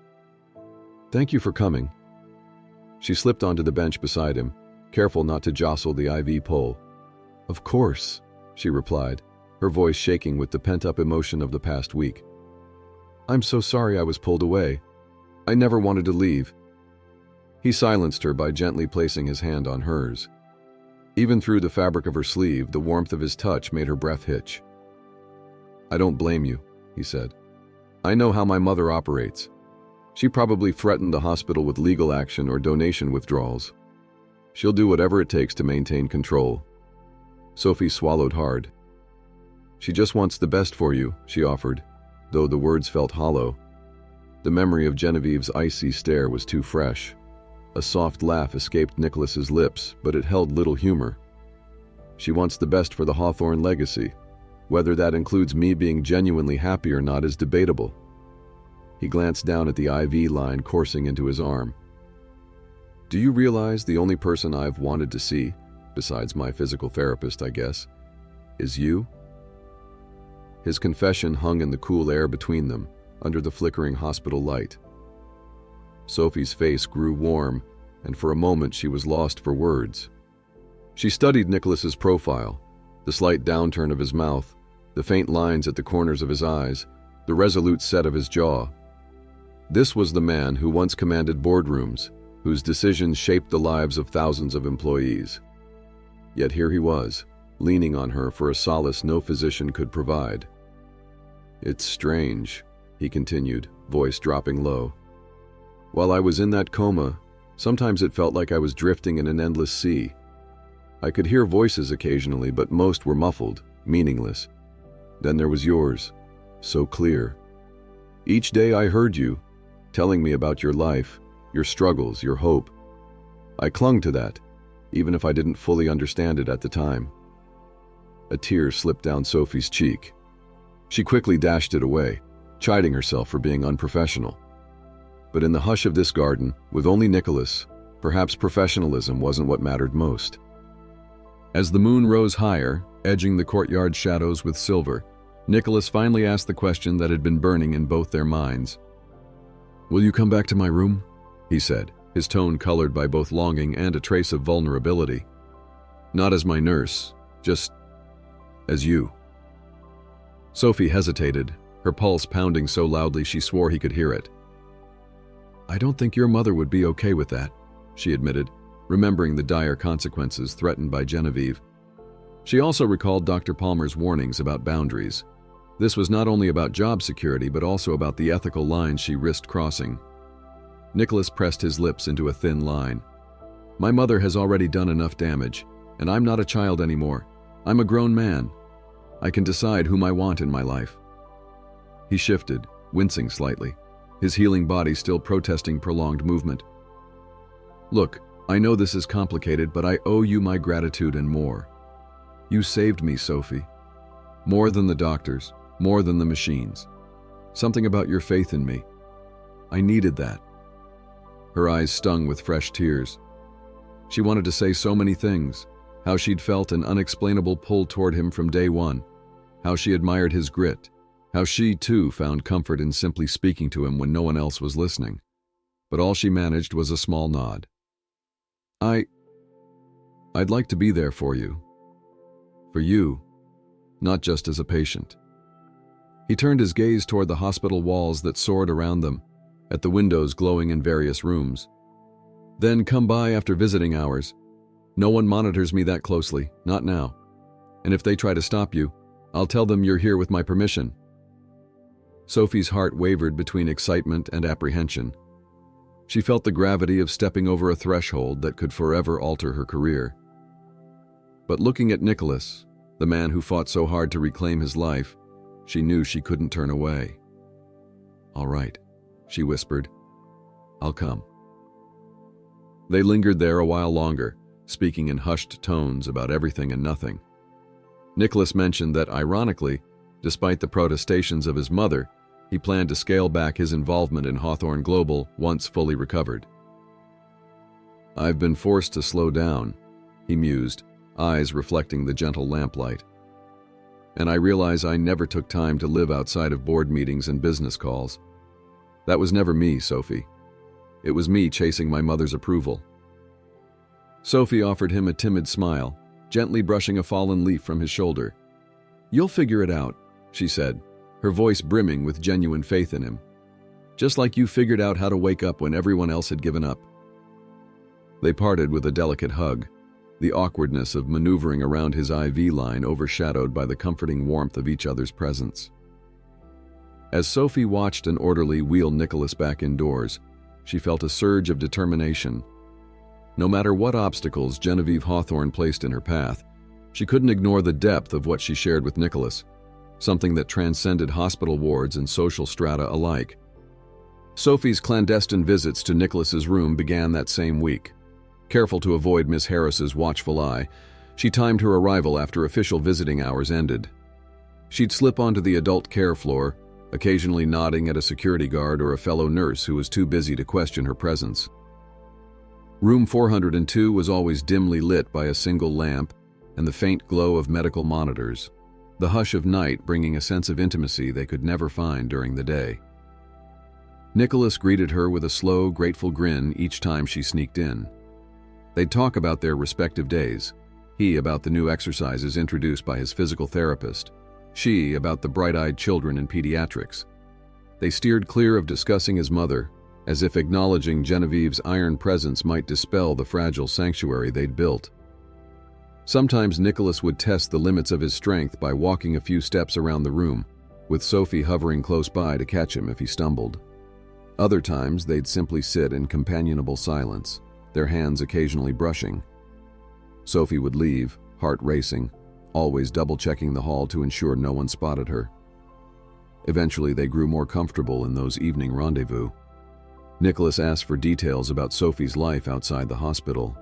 "Thank you for coming." She slipped onto the bench beside him, careful not to jostle the IV pole. "Of course," she replied, her voice shaking with the pent-up emotion of the past week. "I'm so sorry I was pulled away. I never wanted to leave." He silenced her by gently placing his hand on hers. Even through the fabric of her sleeve, the warmth of his touch made her breath hitch. "I don't blame you," he said. "I know how my mother operates. She probably threatened the hospital with legal action or donation withdrawals. She'll do whatever it takes to maintain control." Sophie swallowed hard. She just wants the best for you, she offered, though the words felt hollow. The memory of Genevieve's icy stare was too fresh. A soft laugh escaped Nicholas's lips, but it held little humor. She wants the best for the Hawthorne legacy. Whether that includes me being genuinely happy or not is debatable. He glanced down at the IV line coursing into his arm. Do you realize the only person I've wanted to see, besides my physical therapist, I guess, is you? His confession hung in the cool air between them, under the flickering hospital light. Sophie's face grew warm, and for a moment she was lost for words. She studied Nicholas's profile, the slight downturn of his mouth, the faint lines at the corners of his eyes, the resolute set of his jaw. This was the man who once commanded boardrooms, whose decisions shaped the lives of thousands of employees. Yet here he was, leaning on her for a solace no physician could provide. It's strange, he continued, voice dropping low. While I was in that coma, sometimes it felt like I was drifting in an endless sea. I could hear voices occasionally, but most were muffled, meaningless. Then there was yours, so clear. Each day I heard you, telling me about your life, your struggles, your hope. I clung to that, even if I didn't fully understand it at the time. A tear slipped down Sophie's cheek. She quickly dashed it away, chiding herself for being unprofessional. But in the hush of this garden, with only Nicholas, perhaps professionalism wasn't what mattered most. As the moon rose higher, edging the courtyard shadows with silver, Nicholas finally asked the question that had been burning in both their minds. Will you come back to my room? He said, his tone colored by both longing and a trace of vulnerability. Not as my nurse, just as you. Sophie hesitated, her pulse pounding so loudly she swore he could hear it. I don't think your mother would be okay with that, she admitted, remembering the dire consequences threatened by Genevieve. She also recalled Dr. Palmer's warnings about boundaries. This was not only about job security, but also about the ethical lines she risked crossing. Nicholas pressed his lips into a thin line. My mother has already done enough damage, and I'm not a child anymore. I'm a grown man. I can decide whom I want in my life. He shifted, wincing slightly, his healing body still protesting prolonged movement. Look, I know this is complicated, but I owe you my gratitude and more. You saved me, Sophie. More than the doctors, more than the machines. Something about your faith in me. I needed that. Her eyes stung with fresh tears. She wanted to say so many things, how she'd felt an unexplainable pull toward him from day one, how she admired his grit, how she, too, found comfort in simply speaking to him when no one else was listening. But all she managed was a small nod. I'd like to be there for you. For you, not just as a patient. He turned his gaze toward the hospital walls that soared around them, at the windows glowing in various rooms. Then come by after visiting hours. No one monitors me that closely, not now. And if they try to stop you, I'll tell them you're here with my permission. Sophie's heart wavered between excitement and apprehension. She felt the gravity of stepping over a threshold that could forever alter her career. But looking at Nicholas, the man who fought so hard to reclaim his life, she knew she couldn't turn away. All right, she whispered. I'll come. They lingered there a while longer, speaking in hushed tones about everything and nothing. Nicholas mentioned that, ironically, despite the protestations of his mother, he planned to scale back his involvement in Hawthorne Global once fully recovered. I've been forced to slow down, he mused, eyes reflecting the gentle lamplight. And I realize I never took time to live outside of board meetings and business calls. That was never me, Sophie. It was me chasing my mother's approval. Sophie offered him a timid smile, gently brushing a fallen leaf from his shoulder. You'll figure it out, she said, her voice brimming with genuine faith in him. Just like you figured out how to wake up when everyone else had given up. They parted with a delicate hug, the awkwardness of maneuvering around his IV line overshadowed by the comforting warmth of each other's presence. As Sophie watched an orderly wheel Nicholas back indoors, she felt a surge of determination. No matter what obstacles Genevieve Hawthorne placed in her path, she couldn't ignore the depth of what she shared with Nicholas, something that transcended hospital wards and social strata alike. Sophie's clandestine visits to Nicholas's room began that same week. Careful to avoid Miss Harris's watchful eye, she timed her arrival after official visiting hours ended. She'd slip onto the adult care floor, occasionally nodding at a security guard or a fellow nurse who was too busy to question her presence. Room 402 was always dimly lit by a single lamp and the faint glow of medical monitors, the hush of night bringing a sense of intimacy they could never find during the day. Nicholas greeted her with a slow, grateful grin each time she sneaked in. They'd talk about their respective days, he about the new exercises introduced by his physical therapist, she about the bright-eyed children in pediatrics. They steered clear of discussing his mother, as if acknowledging Genevieve's iron presence might dispel the fragile sanctuary they'd built. Sometimes Nicholas would test the limits of his strength by walking a few steps around the room, with Sophie hovering close by to catch him if he stumbled. Other times they'd simply sit in companionable silence, their hands occasionally brushing. Sophie would leave, heart racing, always double-checking the hall to ensure no one spotted her. Eventually they grew more comfortable in those evening rendezvous. Nicholas asked for details about Sophie's life outside the hospital.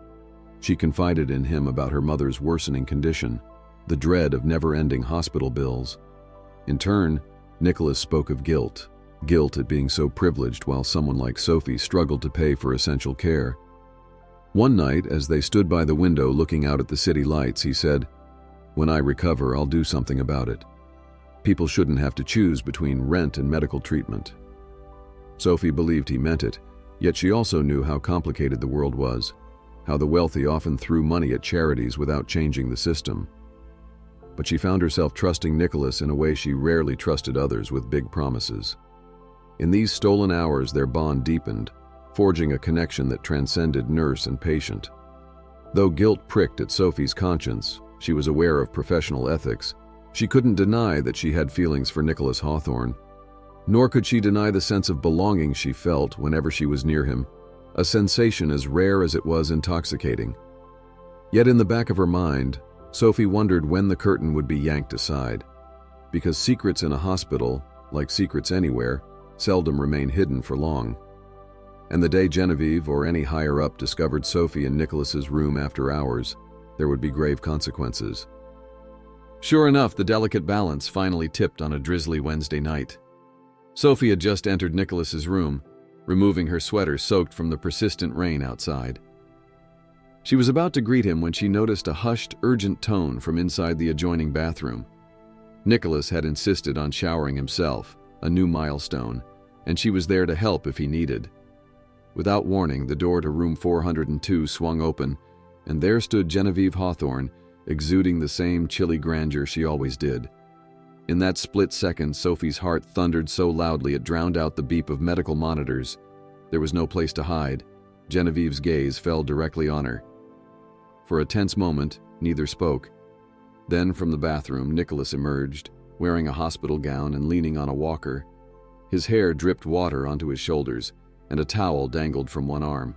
She confided in him about her mother's worsening condition, the dread of never-ending hospital bills. In turn, Nicholas spoke of guilt at being so privileged while someone like Sophie struggled to pay for essential care. One night, as they stood by the window looking out at the city lights, he said, "When I recover, I'll do something about it. People shouldn't have to choose between rent and medical treatment." Sophie believed he meant it, yet she also knew how complicated the world was, how the wealthy often threw money at charities without changing the system. But she found herself trusting Nicholas in a way she rarely trusted others with big promises. In these stolen hours, their bond deepened, forging a connection that transcended nurse and patient. Though guilt pricked at Sophie's conscience, she was aware of professional ethics. She couldn't deny that she had feelings for Nicholas Hawthorne, nor could she deny the sense of belonging she felt whenever she was near him, a sensation as rare as it was intoxicating. Yet in the back of her mind, Sophie wondered when the curtain would be yanked aside, because secrets in a hospital, like secrets anywhere, seldom remain hidden for long. And the day Genevieve or any higher-up discovered Sophie in Nicholas's room after hours, there would be grave consequences. Sure enough, the delicate balance finally tipped on a drizzly Wednesday night. Sophie had just entered Nicholas's room, removing her sweater soaked from the persistent rain outside. She was about to greet him when she noticed a hushed, urgent tone from inside the adjoining bathroom. Nicholas had insisted on showering himself, a new milestone, and she was there to help if he needed. Without warning, the door to room 402 swung open, and there stood Genevieve Hawthorne, exuding the same chilly grandeur she always did. In that split second, Sophie's heart thundered so loudly it drowned out the beep of medical monitors. There was no place to hide. Genevieve's gaze fell directly on her. For a tense moment, neither spoke. Then from the bathroom, Nicholas emerged, wearing a hospital gown and leaning on a walker. His hair dripped water onto his shoulders, and a towel dangled from one arm.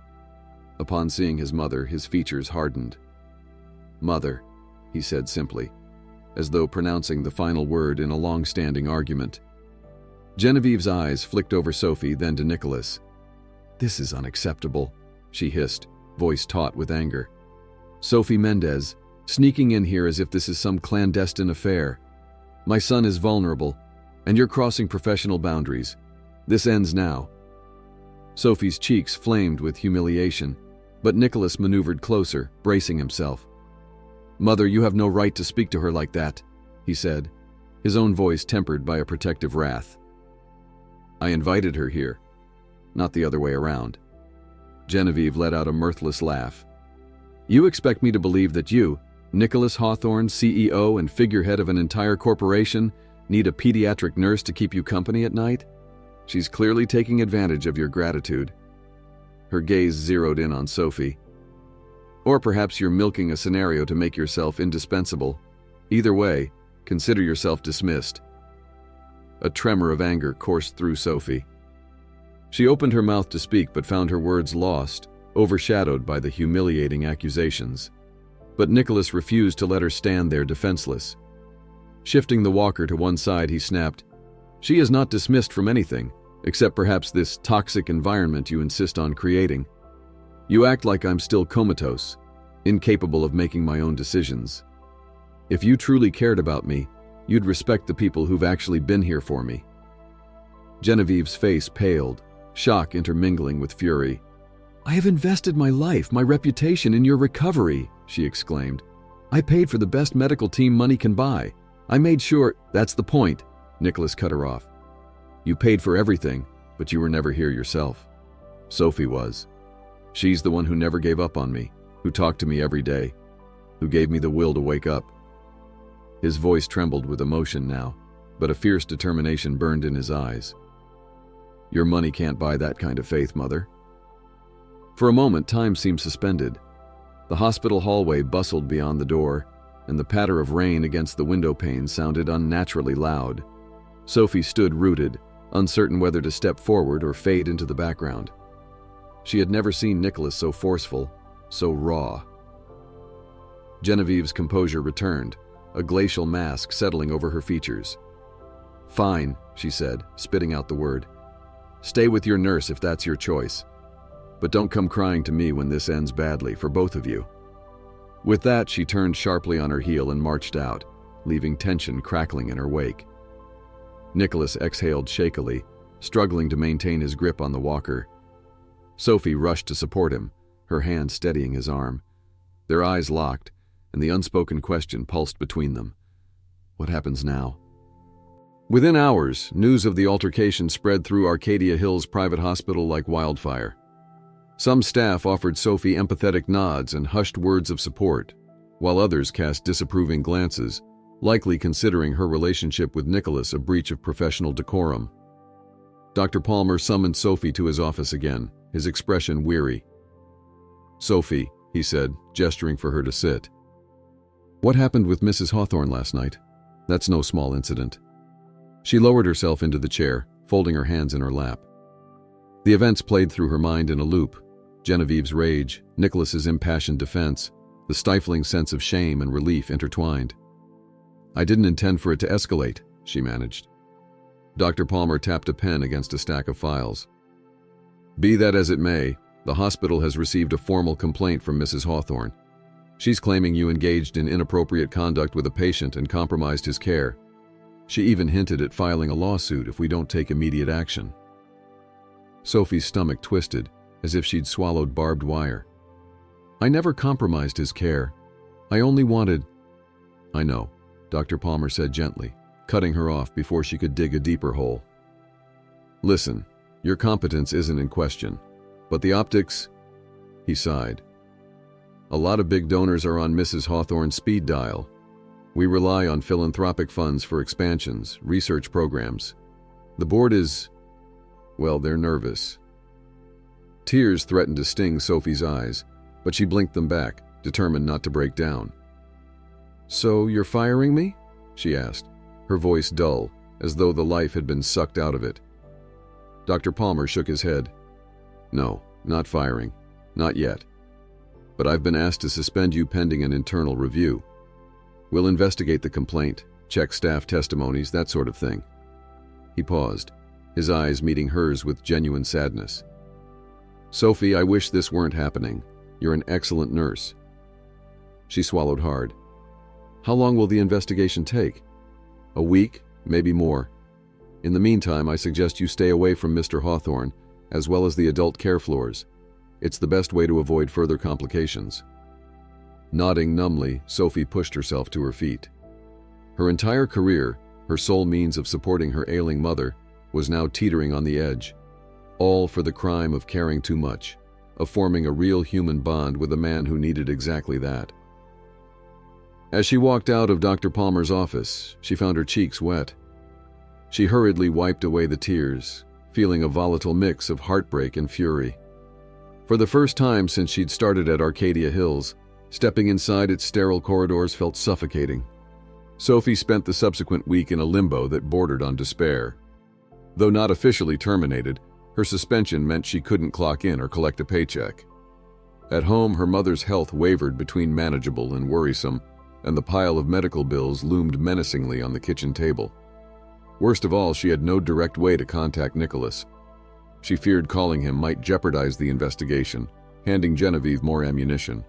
Upon seeing his mother, his features hardened. "Mother," he said simply, as though pronouncing the final word in a long-standing argument. Genevieve's eyes flicked over Sophie, then to Nicholas. "This is unacceptable," she hissed, voice taut with anger. "Sophie Mendez, sneaking in here as if this is some clandestine affair. My son is vulnerable, and you're crossing professional boundaries. This ends now." Sophie's cheeks flamed with humiliation, but Nicholas maneuvered closer, bracing himself. "Mother, you have no right to speak to her like that," he said, his own voice tempered by a protective wrath. "I invited her here, not the other way around." Genevieve let out a mirthless laugh. "You expect me to believe that you, Nicholas Hawthorne, CEO and figurehead of an entire corporation, need a pediatric nurse to keep you company at night? She's clearly taking advantage of your gratitude." Her gaze zeroed in on Sophie. "Or perhaps you're milking a scenario to make yourself indispensable. Either way, consider yourself dismissed." A tremor of anger coursed through Sophie. She opened her mouth to speak but found her words lost, overshadowed by the humiliating accusations. But Nicholas refused to let her stand there defenseless. Shifting the walker to one side, he snapped, "She is not dismissed from anything, except perhaps this toxic environment you insist on creating. You act like I'm still comatose, incapable of making my own decisions. If you truly cared about me, you'd respect the people who've actually been here for me." Genevieve's face paled, shock intermingling with fury. "I have invested my life, my reputation in your recovery," she exclaimed. "I paid for the best medical team money can buy. I made sure—" "That's the point," Nicholas cut her off. "You paid for everything, but you were never here yourself. Sophie was. She's the one who never gave up on me, who talked to me every day, who gave me the will to wake up." His voice trembled with emotion now, but a fierce determination burned in his eyes. "Your money can't buy that kind of faith, Mother." For a moment, time seemed suspended. The hospital hallway bustled beyond the door, and the patter of rain against the window pane sounded unnaturally loud. Sophie stood rooted, uncertain whether to step forward or fade into the background. She had never seen Nicholas so forceful, so raw. Genevieve's composure returned, a glacial mask settling over her features. "Fine," she said, spitting out the word. "Stay with your nurse if that's your choice. But don't come crying to me when this ends badly for both of you." With that, she turned sharply on her heel and marched out, leaving tension crackling in her wake. Nicholas exhaled shakily, struggling to maintain his grip on the walker. Sophie rushed to support him, her hand steadying his arm. Their eyes locked, and the unspoken question pulsed between them. What happens now? Within hours, news of the altercation spread through Arcadia Hills Private Hospital like wildfire. Some staff offered Sophie empathetic nods and hushed words of support, while others cast disapproving glances, likely considering her relationship with Nicholas a breach of professional decorum. Dr. Palmer summoned Sophie to his office again, his expression weary. "Sophie," he said, gesturing for her to sit. "What happened with Mrs. Hawthorne last night? That's no small incident." She lowered herself into the chair, folding her hands in her lap. The events played through her mind in a loop. Genevieve's rage, Nicholas's impassioned defense, the stifling sense of shame and relief intertwined. "I didn't intend for it to escalate," she managed. Dr. Palmer tapped a pen against a stack of files. "Be that as it may, the hospital has received a formal complaint from Mrs. Hawthorne. She's claiming you engaged in inappropriate conduct with a patient and compromised his care. She even hinted at filing a lawsuit if we don't take immediate action." Sophie's stomach twisted, as if she'd swallowed barbed wire. "I never compromised his care. I only wanted—" "I know," Dr. Palmer said gently, cutting her off before she could dig a deeper hole. "Listen, your competence isn't in question, but the optics—" He sighed. "A lot of big donors are on Mrs. Hawthorne's speed dial. We rely on philanthropic funds for expansions, research programs. The board is, well, they're nervous." Tears threatened to sting Sophie's eyes, but she blinked them back, determined not to break down. "So you're firing me?" she asked, her voice dull, as though the life had been sucked out of it. Dr. Palmer shook his head. "No, not firing. Not yet. But I've been asked to suspend you pending an internal review. We'll investigate the complaint, check staff testimonies, that sort of thing." He paused, his eyes meeting hers with genuine sadness. "Sophie, I wish this weren't happening. You're an excellent nurse." She swallowed hard. "How long will the investigation take?" "A week, maybe more. In the meantime, I suggest you stay away from Mr. Hawthorne, as well as the adult care floors. It's the best way to avoid further complications." Nodding numbly, Sophie pushed herself to her feet. Her entire career, her sole means of supporting her ailing mother, was now teetering on the edge. All for the crime of caring too much, of forming a real human bond with a man who needed exactly that. As she walked out of Dr. Palmer's office, she found her cheeks wet. She hurriedly wiped away the tears, feeling a volatile mix of heartbreak and fury. For the first time since she'd started at Arcadia Hills, stepping inside its sterile corridors felt suffocating. Sophie spent the subsequent week in a limbo that bordered on despair. Though not officially terminated, her suspension meant she couldn't clock in or collect a paycheck. At home, her mother's health wavered between manageable and worrisome, and the pile of medical bills loomed menacingly on the kitchen table. Worst of all, she had no direct way to contact Nicholas. She feared calling him might jeopardize the investigation, handing Genevieve more ammunition.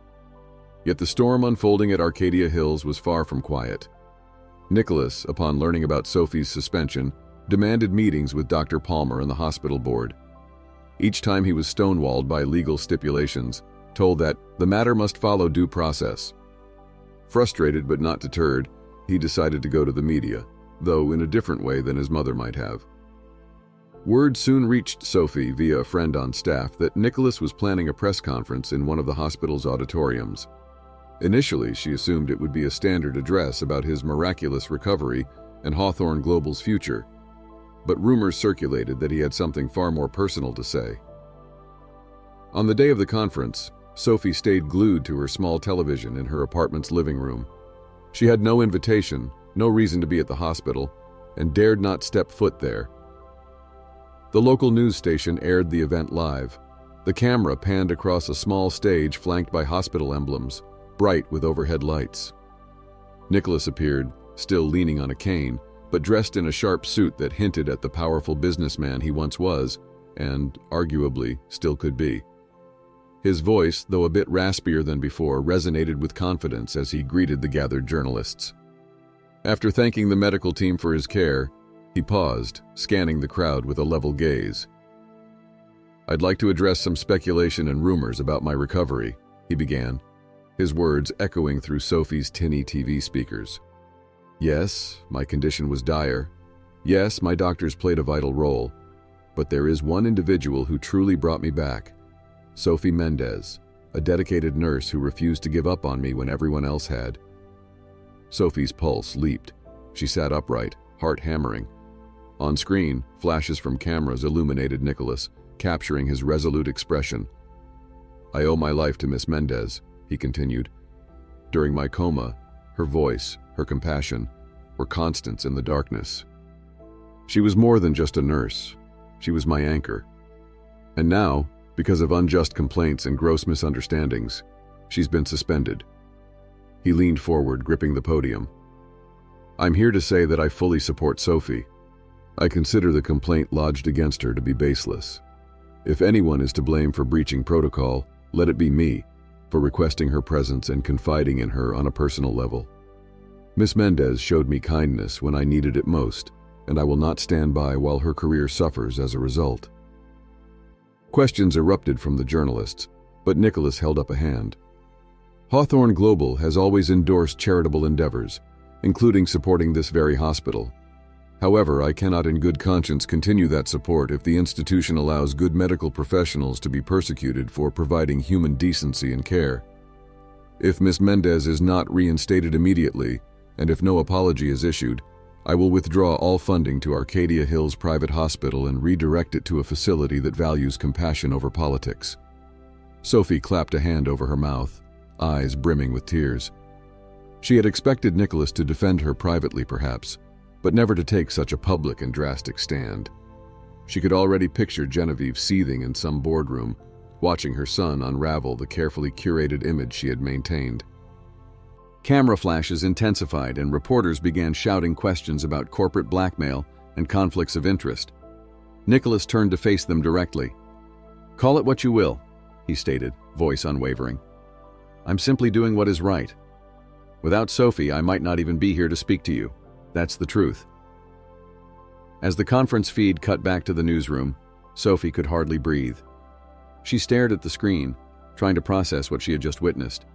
Yet the storm unfolding at Arcadia Hills was far from quiet. Nicholas, upon learning about Sophie's suspension, demanded meetings with Dr. Palmer and the hospital board. Each time he was stonewalled by legal stipulations, told that the matter must follow due process. Frustrated but not deterred, he decided to go to the media, though in a different way than his mother might have. Word soon reached Sophie via a friend on staff that Nicholas was planning a press conference in one of the hospital's auditoriums. Initially, she assumed it would be a standard address about his miraculous recovery and Hawthorne Global's future, but rumors circulated that he had something far more personal to say. On the day of the conference, Sophie stayed glued to her small television in her apartment's living room. She had no invitation, no reason to be at the hospital, and dared not step foot there. The local news station aired the event live. The camera panned across a small stage flanked by hospital emblems, bright with overhead lights. Nicholas appeared, still leaning on a cane, but dressed in a sharp suit that hinted at the powerful businessman he once was, and, arguably, still could be. His voice, though a bit raspier than before, resonated with confidence as he greeted the gathered journalists. After thanking the medical team for his care, he paused, scanning the crowd with a level gaze. "I'd like to address some speculation and rumors about my recovery," he began, his words echoing through Sophie's tinny TV speakers. "Yes, my condition was dire. Yes, my doctors played a vital role. But there is one individual who truly brought me back. Sophie Mendez, a dedicated nurse who refused to give up on me when everyone else had." Sophie's pulse leaped. She sat upright, heart hammering. On screen, flashes from cameras illuminated Nicholas, capturing his resolute expression. "I owe my life to Miss Mendez," he continued. "During my coma, her voice, her compassion, were constants in the darkness. She was more than just a nurse. She was my anchor. And now, because of unjust complaints and gross misunderstandings, she's been suspended." He leaned forward, gripping the podium. "I'm here to say that I fully support Sophie. I consider the complaint lodged against her to be baseless. If anyone is to blame for breaching protocol, let it be me, for requesting her presence and confiding in her on a personal level. Miss Mendez showed me kindness when I needed it most, and I will not stand by while her career suffers as a result." Questions erupted from the journalists, but Nicholas held up a hand. "Hawthorne Global has always endorsed charitable endeavors, including supporting this very hospital. However, I cannot in good conscience continue that support if the institution allows good medical professionals to be persecuted for providing human decency and care. If Miss Mendez is not reinstated immediately, and if no apology is issued, I will withdraw all funding to Arcadia Hills Private Hospital and redirect it to a facility that values compassion over politics." Sophie clapped a hand over her mouth, eyes brimming with tears. She had expected Nicholas to defend her privately, perhaps, but never to take such a public and drastic stand. She could already picture Genevieve seething in some boardroom, watching her son unravel the carefully curated image she had maintained. Camera flashes intensified and reporters began shouting questions about corporate blackmail and conflicts of interest. Nicholas turned to face them directly. "Call it what you will," he stated, voice unwavering. "I'm simply doing what is right. Without Sophie, I might not even be here to speak to you. That's the truth." As the conference feed cut back to the newsroom, Sophie could hardly breathe. She stared at the screen, trying to process what she had just witnessed.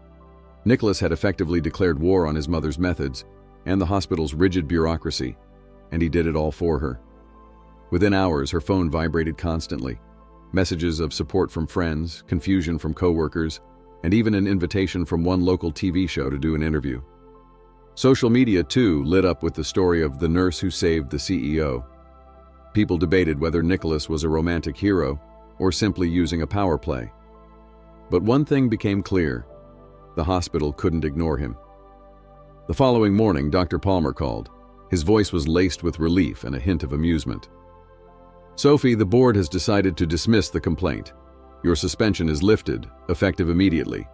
Nicholas had effectively declared war on his mother's methods and the hospital's rigid bureaucracy, and he did it all for her. Within hours, her phone vibrated constantly. Messages of support from friends, confusion from coworkers, and even an invitation from one local TV show to do an interview. Social media, too, lit up with the story of the nurse who saved the CEO. People debated whether Nicholas was a romantic hero or simply using a power play. But one thing became clear: the hospital couldn't ignore him. The following morning, Dr. Palmer called. His voice was laced with relief and a hint of amusement. "Sophie, the board has decided to dismiss the complaint. Your suspension is lifted, effective immediately.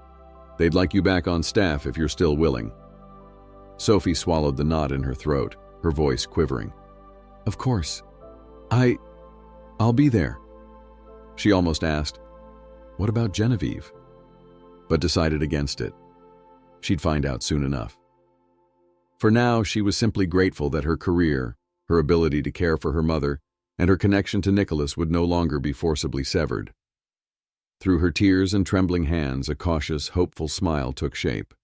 They'd like you back on staff if you're still willing." Sophie swallowed the knot in her throat, her voice quivering. "Of course. I'll be there." She almost asked, "What about Genevieve?" but decided against it. She'd find out soon enough. For now, she was simply grateful that her career, her ability to care for her mother, and her connection to Nicholas would no longer be forcibly severed. Through her tears and trembling hands, a cautious, hopeful smile took shape.